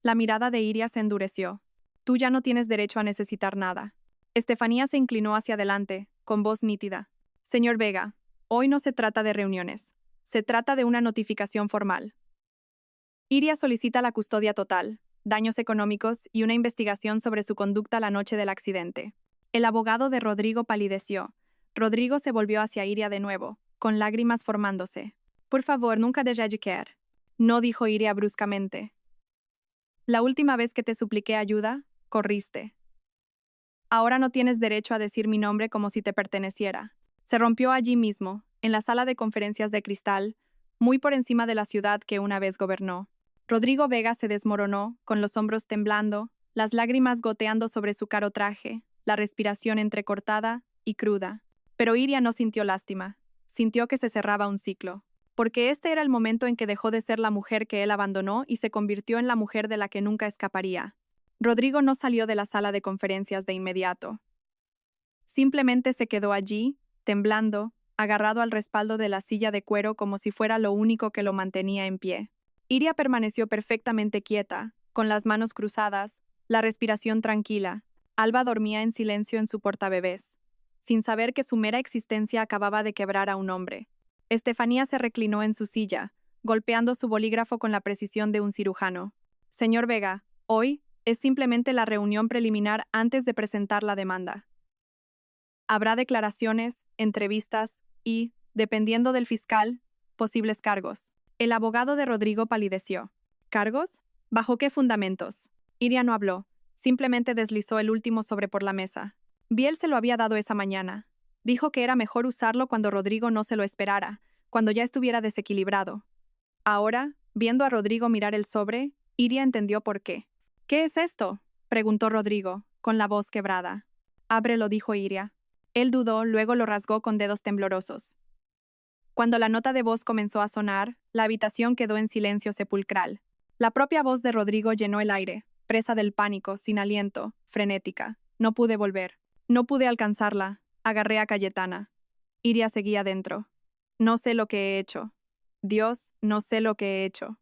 La mirada de Iria se endureció. Tú ya no tienes derecho a necesitar nada. Estefanía se inclinó hacia adelante, con voz nítida. Señor Vega, hoy no se trata de reuniones. Se trata de una notificación formal. Iria solicita la custodia total, daños económicos y una investigación sobre su conducta la noche del accidente. El abogado de Rodrigo palideció. Rodrigo se volvió hacia Iria de nuevo, con lágrimas formándose. Por favor, nunca deje de caer. No, dijo Iria bruscamente. La última vez que te supliqué ayuda, corriste. Ahora no tienes derecho a decir mi nombre como si te perteneciera. Se rompió allí mismo, en la sala de conferencias de cristal, muy por encima de la ciudad que una vez gobernó. Rodrigo Vega se desmoronó, con los hombros temblando, las lágrimas goteando sobre su caro traje, la respiración entrecortada y cruda. Pero Iria no sintió lástima. Sintió que se cerraba un ciclo. Porque este era el momento en que dejó de ser la mujer que él abandonó y se convirtió en la mujer de la que nunca escaparía. Rodrigo no salió de la sala de conferencias de inmediato. Simplemente se quedó allí, temblando, agarrado al respaldo de la silla de cuero como si fuera lo único que lo mantenía en pie. Iria permaneció perfectamente quieta, con las manos cruzadas, la respiración tranquila. Alba dormía en silencio en su portabebés, sin saber que su mera existencia acababa de quebrar a un hombre. Estefanía se reclinó en su silla, golpeando su bolígrafo con la precisión de un cirujano. Señor Vega, hoy es simplemente la reunión preliminar antes de presentar la demanda. Habrá declaraciones, entrevistas y, dependiendo del fiscal, posibles cargos. El abogado de Rodrigo palideció. ¿Cargos? ¿Bajo qué fundamentos? Iria no habló, simplemente deslizó el último sobre por la mesa. Biel se lo había dado esa mañana. Dijo que era mejor usarlo cuando Rodrigo no se lo esperara, cuando ya estuviera desequilibrado. Ahora, viendo a Rodrigo mirar el sobre, Iria entendió por qué. ¿Qué es esto?, preguntó Rodrigo, con la voz quebrada. Ábrelo, dijo Iria. Él dudó, luego lo rasgó con dedos temblorosos. Cuando la nota de voz comenzó a sonar, la habitación quedó en silencio sepulcral. La propia voz de Rodrigo llenó el aire, presa del pánico, sin aliento, frenética. No pude volver. No pude alcanzarla. Agarré a Cayetana. Iria seguía dentro. No sé lo que he hecho. Dios, no sé lo que he hecho.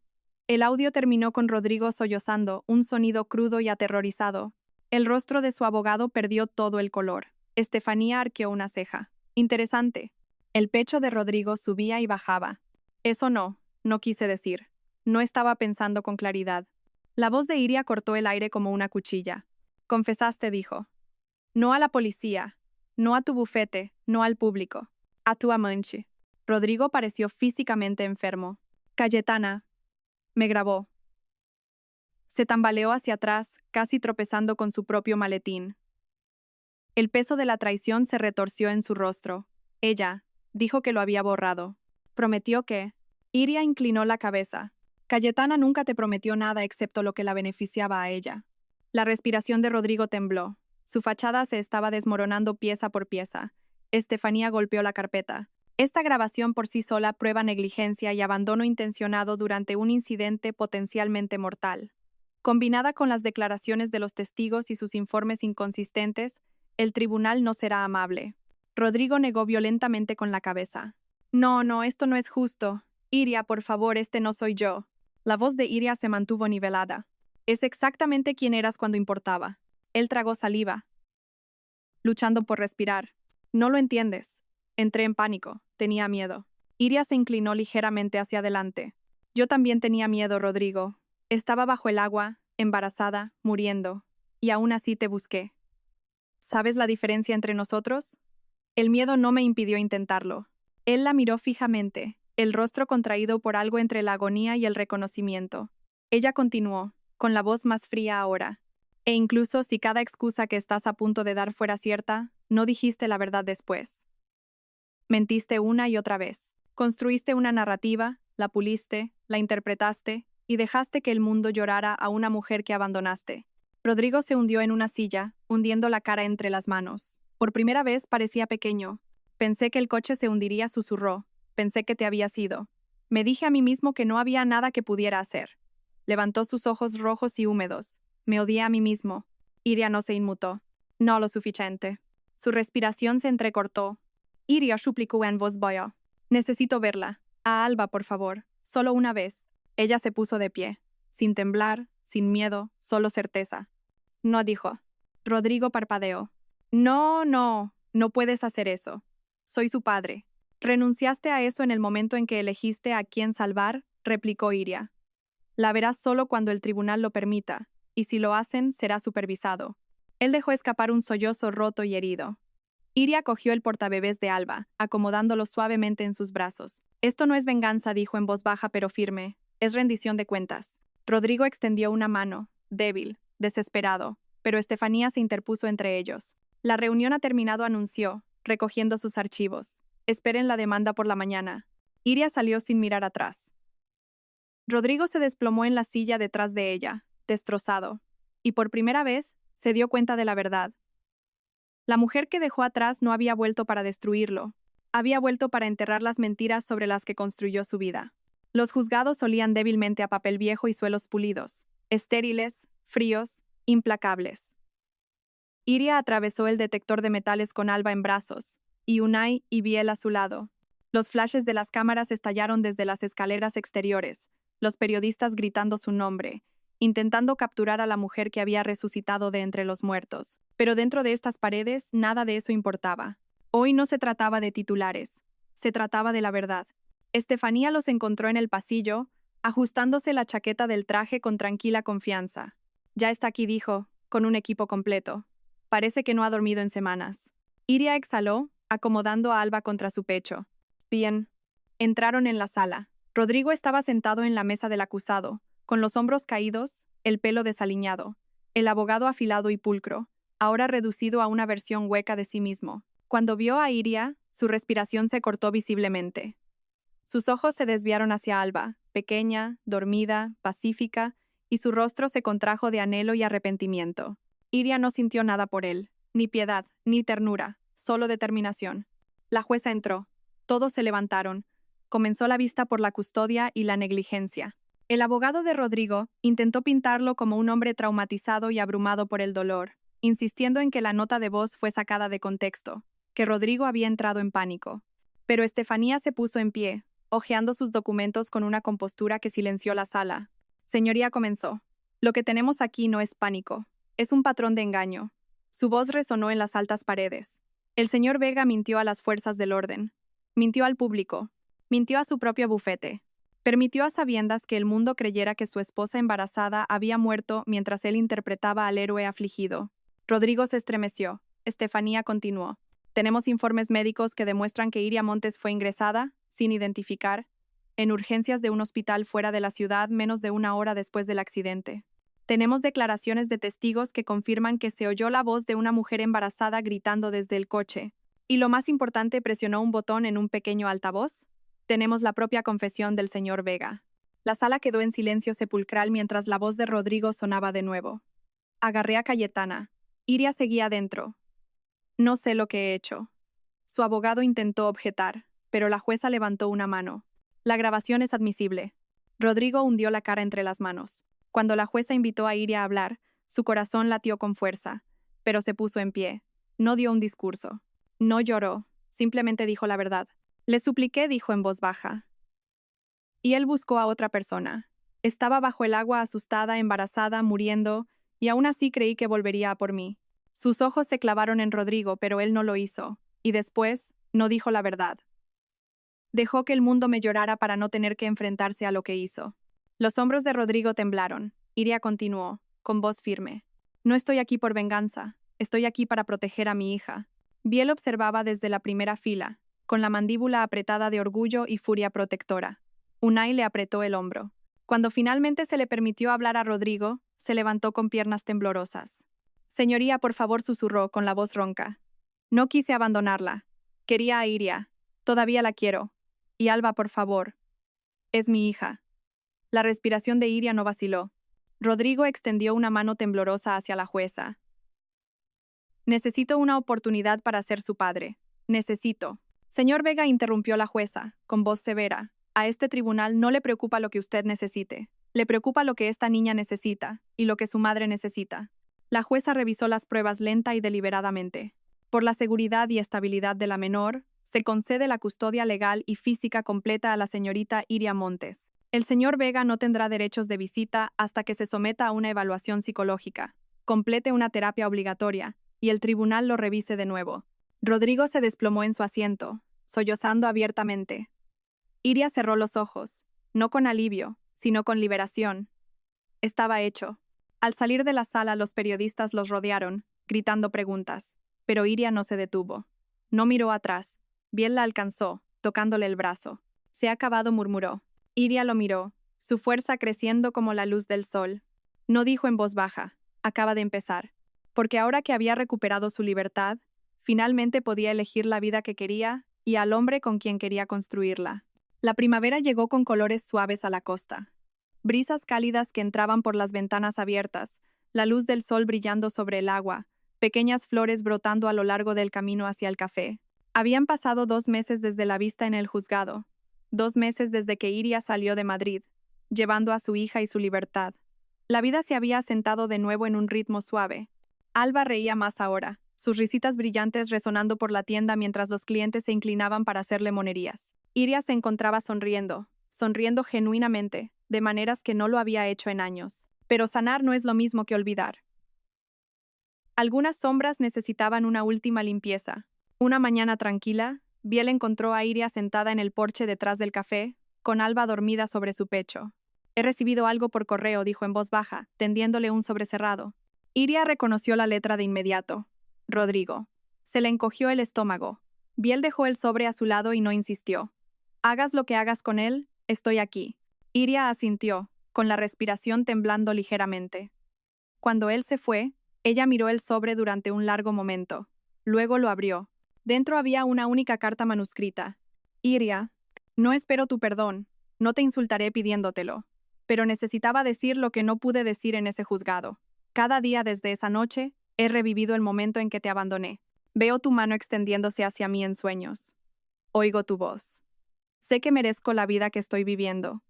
El audio terminó con Rodrigo sollozando, un sonido crudo y aterrorizado. El rostro de su abogado perdió todo el color. Estefanía arqueó una ceja. Interesante. El pecho de Rodrigo subía y bajaba. Eso no quise decir. No estaba pensando con claridad. La voz de Iria cortó el aire como una cuchilla. Confesaste, dijo. No a la policía, no a tu bufete, no al público. A tu amante. Rodrigo pareció físicamente enfermo. Cayetana. Me grabó. Se tambaleó hacia atrás, casi tropezando con su propio maletín. El peso de la traición se retorció en su rostro. Ella dijo que lo había borrado. Prometió que... Iria inclinó la cabeza. Cayetana nunca te prometió nada excepto lo que la beneficiaba a ella. La respiración de Rodrigo tembló. Su fachada se estaba desmoronando pieza por pieza. Estefanía golpeó la carpeta. Esta grabación por sí sola prueba negligencia y abandono intencionado durante un incidente potencialmente mortal. Combinada con las declaraciones de los testigos y sus informes inconsistentes, el tribunal no será amable. Rodrigo negó violentamente con la cabeza. No, esto no es justo. Iria, por favor, este no soy yo. La voz de Iria se mantuvo nivelada. Es exactamente quien eras cuando importaba. Él tragó saliva, luchando por respirar. No lo entiendes. Entré en pánico. Tenía miedo. Iria se inclinó ligeramente hacia adelante. Yo también tenía miedo, Rodrigo. Estaba bajo el agua, embarazada, muriendo. Y aún así te busqué. ¿Sabes la diferencia entre nosotros? El miedo no me impidió intentarlo. Él la miró fijamente, el rostro contraído por algo entre la agonía y el reconocimiento. Ella continuó, con la voz más fría ahora. E incluso si cada excusa que estás a punto de dar fuera cierta, no dijiste la verdad después. Mentiste una y otra vez. Construiste una narrativa, la puliste, la interpretaste, y dejaste que el mundo llorara a una mujer que abandonaste. Rodrigo se hundió en una silla, hundiendo la cara entre las manos. Por primera vez parecía pequeño. Pensé que el coche se hundiría, susurró. Pensé que te habías ido. Me dije a mí mismo que no había nada que pudiera hacer. Levantó sus ojos rojos y húmedos. Me odié a mí mismo. Iria no se inmutó. No lo suficiente. Su respiración se entrecortó. Iria suplicó en voz baja. Necesito verla. A Alba, por favor. Solo una vez. Ella se puso de pie. Sin temblar, sin miedo, solo certeza. No dijo. Rodrigo parpadeó. No, no, no puedes hacer eso. Soy su padre. ¿Renunciaste a eso en el momento en que elegiste a quién salvar?, replicó Iria. La verás solo cuando el tribunal lo permita, y si lo hacen, será supervisado. Él dejó escapar un sollozo roto y herido. Iria cogió el portabebés de Alba, acomodándolo suavemente en sus brazos. Esto no es venganza, dijo en voz baja pero firme. Es rendición de cuentas. Rodrigo extendió una mano, débil, desesperado, pero Estefanía se interpuso entre ellos. La reunión ha terminado, anunció, recogiendo sus archivos. Esperen la demanda por la mañana. Iria salió sin mirar atrás. Rodrigo se desplomó en la silla detrás de ella, destrozado, y por primera vez se dio cuenta de la verdad. La mujer que dejó atrás no había vuelto para destruirlo, había vuelto para enterrar las mentiras sobre las que construyó su vida. Los juzgados olían débilmente a papel viejo y suelos pulidos, estériles, fríos, implacables. Iria atravesó el detector de metales con Alba en brazos, y Unai y Biel a su lado. Los flashes de las cámaras estallaron desde las escaleras exteriores, los periodistas gritando su nombre, intentando capturar a la mujer que había resucitado de entre los muertos. Pero dentro de estas paredes nada de eso importaba. Hoy no se trataba de titulares, se trataba de la verdad. Estefanía los encontró en el pasillo, ajustándose la chaqueta del traje con tranquila confianza. Ya está aquí, dijo, con un equipo completo. Parece que no ha dormido en semanas. Iria exhaló, acomodando a Alba contra su pecho. Bien. Entraron en la sala. Rodrigo estaba sentado en la mesa del acusado, con los hombros caídos, el pelo desaliñado. El abogado afilado y pulcro, ahora reducido a una versión hueca de sí mismo. Cuando vio a Iria, su respiración se cortó visiblemente. Sus ojos se desviaron hacia Alba, pequeña, dormida, pacífica, y su rostro se contrajo de anhelo y arrepentimiento. Iria no sintió nada por él, ni piedad, ni ternura, solo determinación. La jueza entró. Todos se levantaron. Comenzó la vista por la custodia y la negligencia. El abogado de Rodrigo intentó pintarlo como un hombre traumatizado y abrumado por el dolor, insistiendo en que la nota de voz fue sacada de contexto, que Rodrigo había entrado en pánico. Pero Estefanía se puso en pie, hojeando sus documentos con una compostura que silenció la sala. Señoría, comenzó. Lo que tenemos aquí no es pánico, es un patrón de engaño. Su voz resonó en las altas paredes. El señor Vega mintió a las fuerzas del orden. Mintió al público. Mintió a su propio bufete. Permitió a sabiendas que el mundo creyera que su esposa embarazada había muerto mientras él interpretaba al héroe afligido. Rodrigo se estremeció. Estefanía continuó. Tenemos informes médicos que demuestran que Iria Montes fue ingresada, sin identificar, en urgencias de un hospital fuera de la ciudad menos de una hora después del accidente. Tenemos declaraciones de testigos que confirman que se oyó la voz de una mujer embarazada gritando desde el coche. Y lo más importante, presionó un botón en un pequeño altavoz. Tenemos la propia confesión del señor Vega. La sala quedó en silencio sepulcral mientras la voz de Rodrigo sonaba de nuevo. Agarré a Cayetana. Iria seguía adentro. No sé lo que he hecho. Su abogado intentó objetar, pero la jueza levantó una mano. La grabación es admisible. Rodrigo hundió la cara entre las manos. Cuando la jueza invitó a Iria a hablar, su corazón latió con fuerza, pero se puso en pie. No dio un discurso. No lloró, simplemente dijo la verdad. Le supliqué, dijo en voz baja. Y él buscó a otra persona. Estaba bajo el agua asustada, embarazada, muriendo, y aún así creí que volvería a por mí. Sus ojos se clavaron en Rodrigo, pero él no lo hizo, y después, no dijo la verdad. Dejó que el mundo me llorara para no tener que enfrentarse a lo que hizo. Los hombros de Rodrigo temblaron. Iria continuó, con voz firme. No estoy aquí por venganza, estoy aquí para proteger a mi hija. Biel observaba desde la primera fila, con la mandíbula apretada de orgullo y furia protectora. Unai le apretó el hombro. Cuando finalmente se le permitió hablar a Rodrigo, se levantó con piernas temblorosas. Señoría, por favor, susurró con la voz ronca. No quise abandonarla. Quería a Iria. Todavía la quiero. Y Alba, por favor. Es mi hija. La respiración de Iria no vaciló. Rodrigo extendió una mano temblorosa hacia la jueza. Necesito una oportunidad para ser su padre. Necesito. Señor Vega, interrumpió la jueza, con voz severa. A este tribunal no le preocupa lo que usted necesite. Le preocupa lo que esta niña necesita, y lo que su madre necesita. La jueza revisó las pruebas lenta y deliberadamente. Por la seguridad y estabilidad de la menor, se concede la custodia legal y física completa a la señorita Iria Montes. El señor Vega no tendrá derechos de visita hasta que se someta a una evaluación psicológica, complete una terapia obligatoria, y el tribunal lo revise de nuevo. Rodrigo se desplomó en su asiento, sollozando abiertamente. Iria cerró los ojos, no con alivio, sino con liberación. Estaba hecho. Al salir de la sala, los periodistas los rodearon, gritando preguntas, pero Iria no se detuvo. No miró atrás. Biel la alcanzó, tocándole el brazo. Se ha acabado, murmuró. Iria lo miró, su fuerza creciendo como la luz del sol. No dijo en voz baja, acaba de empezar. Porque ahora que había recuperado su libertad, finalmente podía elegir la vida que quería y al hombre con quien quería construirla. La primavera llegó con colores suaves a la costa. Brisas cálidas que entraban por las ventanas abiertas, la luz del sol brillando sobre el agua, pequeñas flores brotando a lo largo del camino hacia el café. Habían pasado 2 meses desde la vista en el juzgado, 2 meses desde que Iria salió de Madrid, llevando a su hija y su libertad. La vida se había asentado de nuevo en un ritmo suave. Alba reía más ahora, sus risitas brillantes resonando por la tienda mientras los clientes se inclinaban para hacerle monerías. Iria se encontraba sonriendo, sonriendo genuinamente, de maneras que no lo había hecho en años. Pero sanar no es lo mismo que olvidar. Algunas sombras necesitaban una última limpieza. Una mañana tranquila, Biel encontró a Iria sentada en el porche detrás del café, con Alba dormida sobre su pecho. He recibido algo por correo, dijo en voz baja, tendiéndole un sobrecerrado. Iria reconoció la letra de inmediato. Rodrigo. Se le encogió el estómago. Biel dejó el sobre a su lado y no insistió. Hagas lo que hagas con él, estoy aquí. Iria asintió, con la respiración temblando ligeramente. Cuando él se fue, ella miró el sobre durante un largo momento. Luego lo abrió. Dentro había una única carta manuscrita. Iria, no espero tu perdón, no te insultaré pidiéndotelo, pero necesitaba decir lo que no pude decir en ese juzgado. Cada día desde esa noche, he revivido el momento en que te abandoné. Veo tu mano extendiéndose hacia mí en sueños. Oigo tu voz. Sé que merezco la vida que estoy viviendo.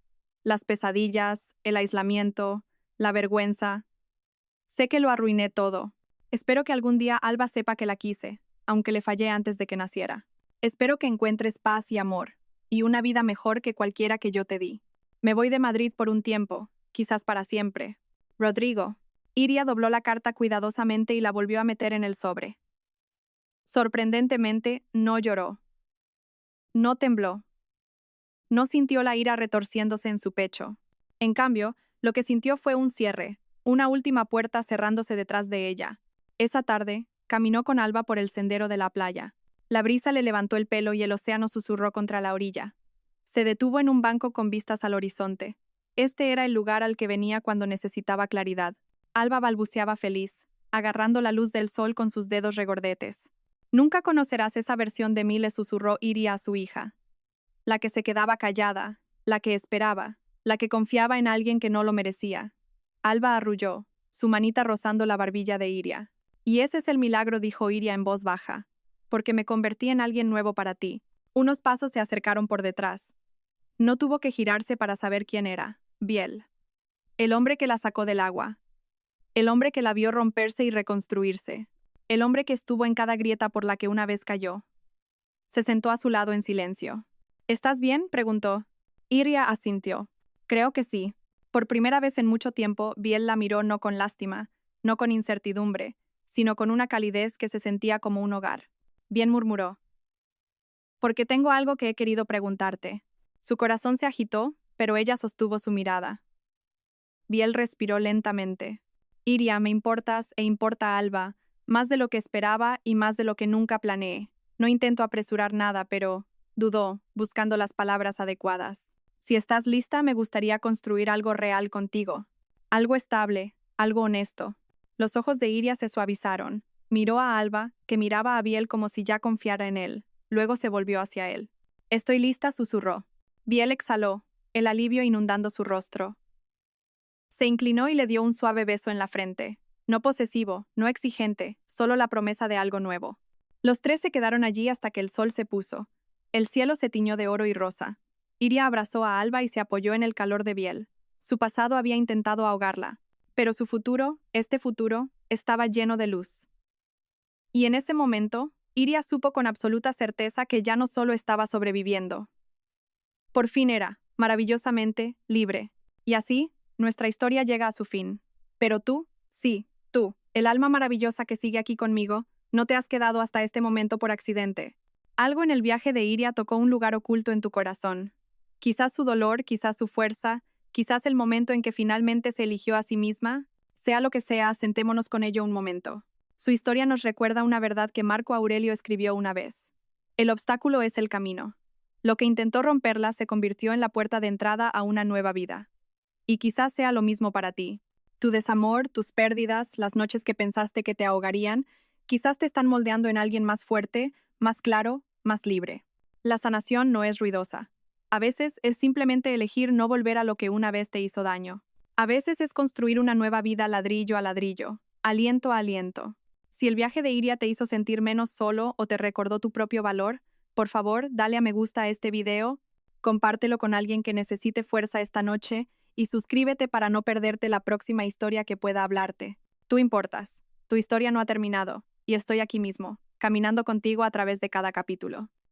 Las pesadillas, el aislamiento, la vergüenza. Sé que lo arruiné todo. Espero que algún día Alba sepa que la quise, aunque le fallé antes de que naciera. Espero que encuentres paz y amor, y una vida mejor que cualquiera que yo te di. Me voy de Madrid por un tiempo, quizás para siempre. Rodrigo. Iria dobló la carta cuidadosamente y la volvió a meter en el sobre. Sorprendentemente, no lloró. No tembló. No sintió la ira retorciéndose en su pecho. En cambio, lo que sintió fue un cierre, una última puerta cerrándose detrás de ella. Esa tarde, caminó con Alba por el sendero de la playa. La brisa le levantó el pelo y el océano susurró contra la orilla. Se detuvo en un banco con vistas al horizonte. Este era el lugar al que venía cuando necesitaba claridad. Alba balbuceaba feliz, agarrando la luz del sol con sus dedos regordetes. Nunca conocerás esa versión de mí, le susurró Iria a su hija. La que se quedaba callada, la que esperaba, la que confiaba en alguien que no lo merecía. Alba arrulló, su manita rozando la barbilla de Iria. Y ese es el milagro, dijo Iria en voz baja. Porque me convertí en alguien nuevo para ti. Unos pasos se acercaron por detrás. No tuvo que girarse para saber quién era. Biel. El hombre que la sacó del agua. El hombre que la vio romperse y reconstruirse. El hombre que estuvo en cada grieta por la que una vez cayó. Se sentó a su lado en silencio. ¿Estás bien?, preguntó. Iria asintió. Creo que sí. Por primera vez en mucho tiempo, Biel la miró no con lástima, no con incertidumbre, sino con una calidez que se sentía como un hogar. Bien murmuró. Porque tengo algo que he querido preguntarte. Su corazón se agitó, pero ella sostuvo su mirada. Biel respiró lentamente. Iria, me importas e importa Alba, más de lo que esperaba y más de lo que nunca planeé. No intento apresurar nada, pero dudó, buscando las palabras adecuadas. Si estás lista, me gustaría construir algo real contigo. Algo estable, algo honesto. Los ojos de Iria se suavizaron. Miró a Alba, que miraba a Biel como si ya confiara en él. Luego se volvió hacia él. Estoy lista, susurró. Biel exhaló, el alivio inundando su rostro. Se inclinó y le dio un suave beso en la frente. No posesivo, no exigente, solo la promesa de algo nuevo. Los tres se quedaron allí hasta que el sol se puso. El cielo se tiñó de oro y rosa. Iria abrazó a Alba y se apoyó en el calor de Biel. Su pasado había intentado ahogarla, pero su futuro, este futuro, estaba lleno de luz. Y en ese momento, Iria supo con absoluta certeza que ya no solo estaba sobreviviendo. Por fin era, maravillosamente, libre. Y así, nuestra historia llega a su fin. Pero tú, sí, tú, el alma maravillosa que sigue aquí conmigo, no te has quedado hasta este momento por accidente. Algo en el viaje de Iria tocó un lugar oculto en tu corazón. Quizás su dolor, quizás su fuerza, quizás el momento en que finalmente se eligió a sí misma. Sea lo que sea, sentémonos con ello un momento. Su historia nos recuerda una verdad que Marco Aurelio escribió una vez. El obstáculo es el camino. Lo que intentó romperla se convirtió en la puerta de entrada a una nueva vida. Y quizás sea lo mismo para ti. Tu desamor, tus pérdidas, las noches que pensaste que te ahogarían, quizás te están moldeando en alguien más fuerte, más claro, más libre. La sanación no es ruidosa. A veces es simplemente elegir no volver a lo que una vez te hizo daño. A veces es construir una nueva vida ladrillo a ladrillo, aliento a aliento. Si el viaje de Iria te hizo sentir menos solo o te recordó tu propio valor, por favor, dale a me gusta a este video, compártelo con alguien que necesite fuerza esta noche y suscríbete para no perderte la próxima historia que pueda hablarte. Tú importas. Tu historia no ha terminado, y estoy aquí mismo, caminando contigo a través de cada capítulo.